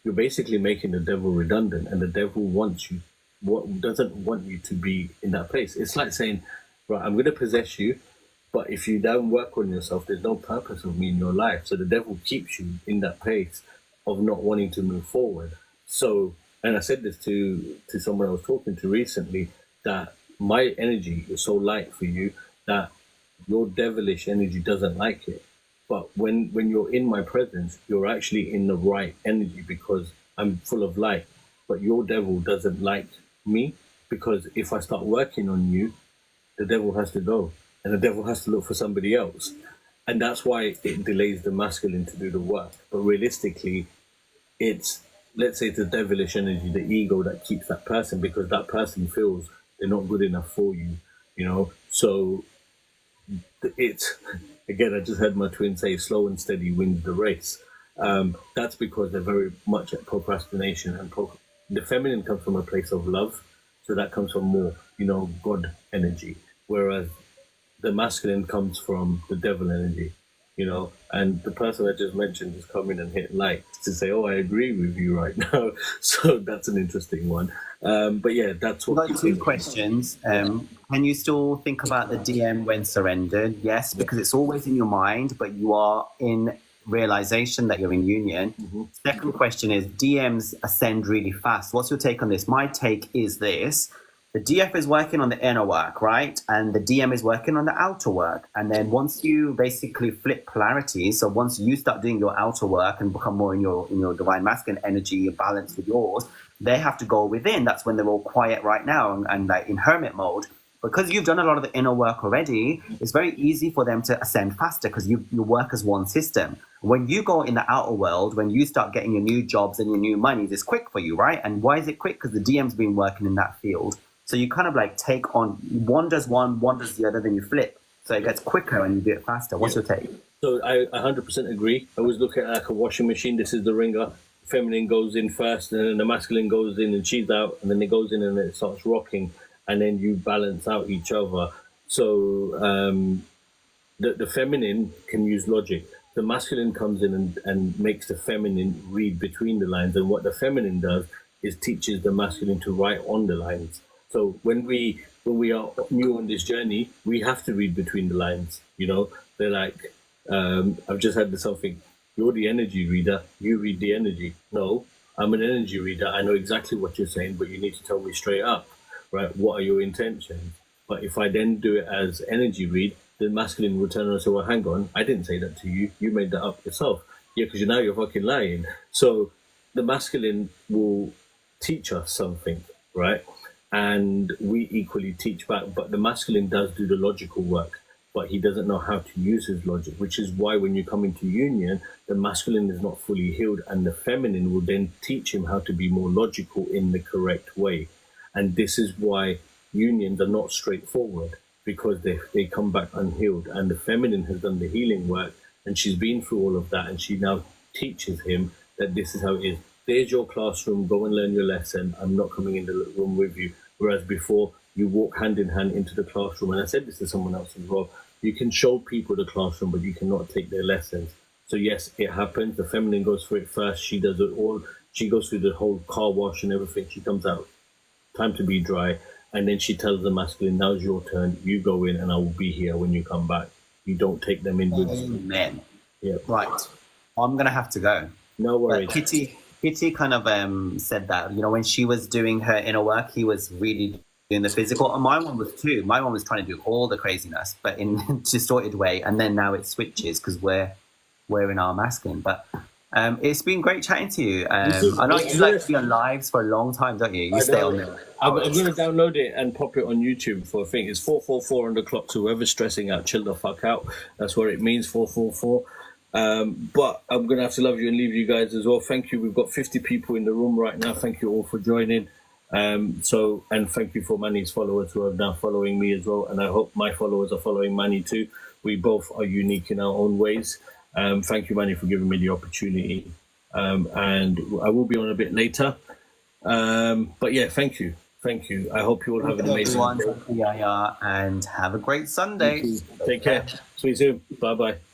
You're basically making the devil redundant, and the devil wants you. What doesn't want you to be in that place? It's like saying, "Right, I'm going to possess you." But if you don't work on yourself, there's no purpose of me in your life. So the devil keeps you in that place of not wanting to move forward. So, and I said this to someone I was talking to recently, that my energy is so light for you that your devilish energy doesn't like it. But when you're in my presence, you're actually in the right energy because I'm full of light. But your devil doesn't like me because if I start working on you, the devil has to go and the devil has to look for somebody else. And that's why it delays the masculine to do the work. But realistically, it's, let's say, the devilish energy, the ego that keeps that person because that person feels they're not good enough for you, So it's, again, I just heard my twin say, slow and steady wins the race. That's because they're very much at procrastination. And the feminine comes from a place of love. So that comes from more, God energy. Whereas the masculine comes from the devil energy, and the person I just mentioned just come in and hit like to say, oh, I agree with you right now. So that's an interesting one. But yeah, that's what. Like 2 questions. Can you still think about the DM when surrendered? Yes, because it's always in your mind, but you are in realization that you're in union. Mm-hmm. Second question is DMs ascend really fast. What's your take on this? My take is this. The DF is working on the inner work, right? And the DM is working on the outer work. And then once you basically flip polarity, so once you start doing your outer work and become more in your divine masculine energy, your balance with yours, they have to go within. That's when they're all quiet right now and like in hermit mode. because you've done a lot of the inner work already, it's very easy for them to ascend faster because you work as one system. When you go in the outer world, when you start getting your new jobs and your new monies, it's quick for you, right? And why is it quick? Because the DM's been working in that field. So you kind of like take on, one does the other, then you flip. So it gets quicker and you do it faster. What's your take? So I 100% agree. I always look at it like a washing machine. This is the ringer. Feminine goes in first, and then the masculine goes in and she's out, and then it goes in and it starts rocking, and then you balance out each other. So the feminine can use logic. The masculine comes in and makes the feminine read between the lines. And what the feminine does is teaches the masculine to write on the lines. So when we are new on this journey, we have to read between the lines. You know, they're like, I've just had something. You're the energy reader. You read the energy. No, I'm an energy reader. I know exactly what you're saying, but you need to tell me straight up, right? What are your intentions? But if I then do it as energy read, the masculine will turn around and say, well, hang on, I didn't say that to you. You made that up yourself. Yeah, because now you're fucking lying. So the masculine will teach us something, right? And we equally teach back. But the masculine does do the logical work, but he doesn't know how to use his logic, which is why when you come into union, the masculine is not fully healed, and the feminine will then teach him how to be more logical in the correct way. And this is why unions are not straightforward, because they come back unhealed, and the feminine has done the healing work, and she's been through all of that, and she now teaches him that this is how it is. There's your classroom, go and learn your lesson. I'm not coming in the room with you. Whereas before, you walk hand in hand into the classroom, and I said this to someone else as well, you can show people the classroom, but you cannot take their lessons. So yes, it happens. The feminine goes through it first. She does it all. She goes through the whole car wash and everything. She comes out, time to be dry. And then she tells the masculine, now's your turn. You go in and I will be here when you come back. You don't take them in with you. Amen. Yeah. Right. I'm going to have to go. No worries. But Kitty kind of said that, you know, when she was doing her inner work, he was really doing the physical. And my one was too. My one was trying to do all the craziness, but in a distorted way. And then now it switches because we're in our masculine. But it's been great chatting to you. I know you like to be on lives for a long time, don't you? You stay on there. I'm going to download it and pop it on YouTube for a thing. It's 444 on the clock. So whoever's stressing out, chill the fuck out. That's what it means, 444. But I'm going to have to love you and leave you guys as well. Thank you. We've got 50 people in the room right now. Thank you all for joining. And thank you for Manny's followers who are now following me as well. And I hope my followers are following Manny too. We both are unique in our own ways. Thank you, Manny, for giving me the opportunity. And I will be on a bit later. But yeah, thank you. Thank you. I hope you all have an amazing day. And have a great Sunday. Take care. See you soon. Bye-bye.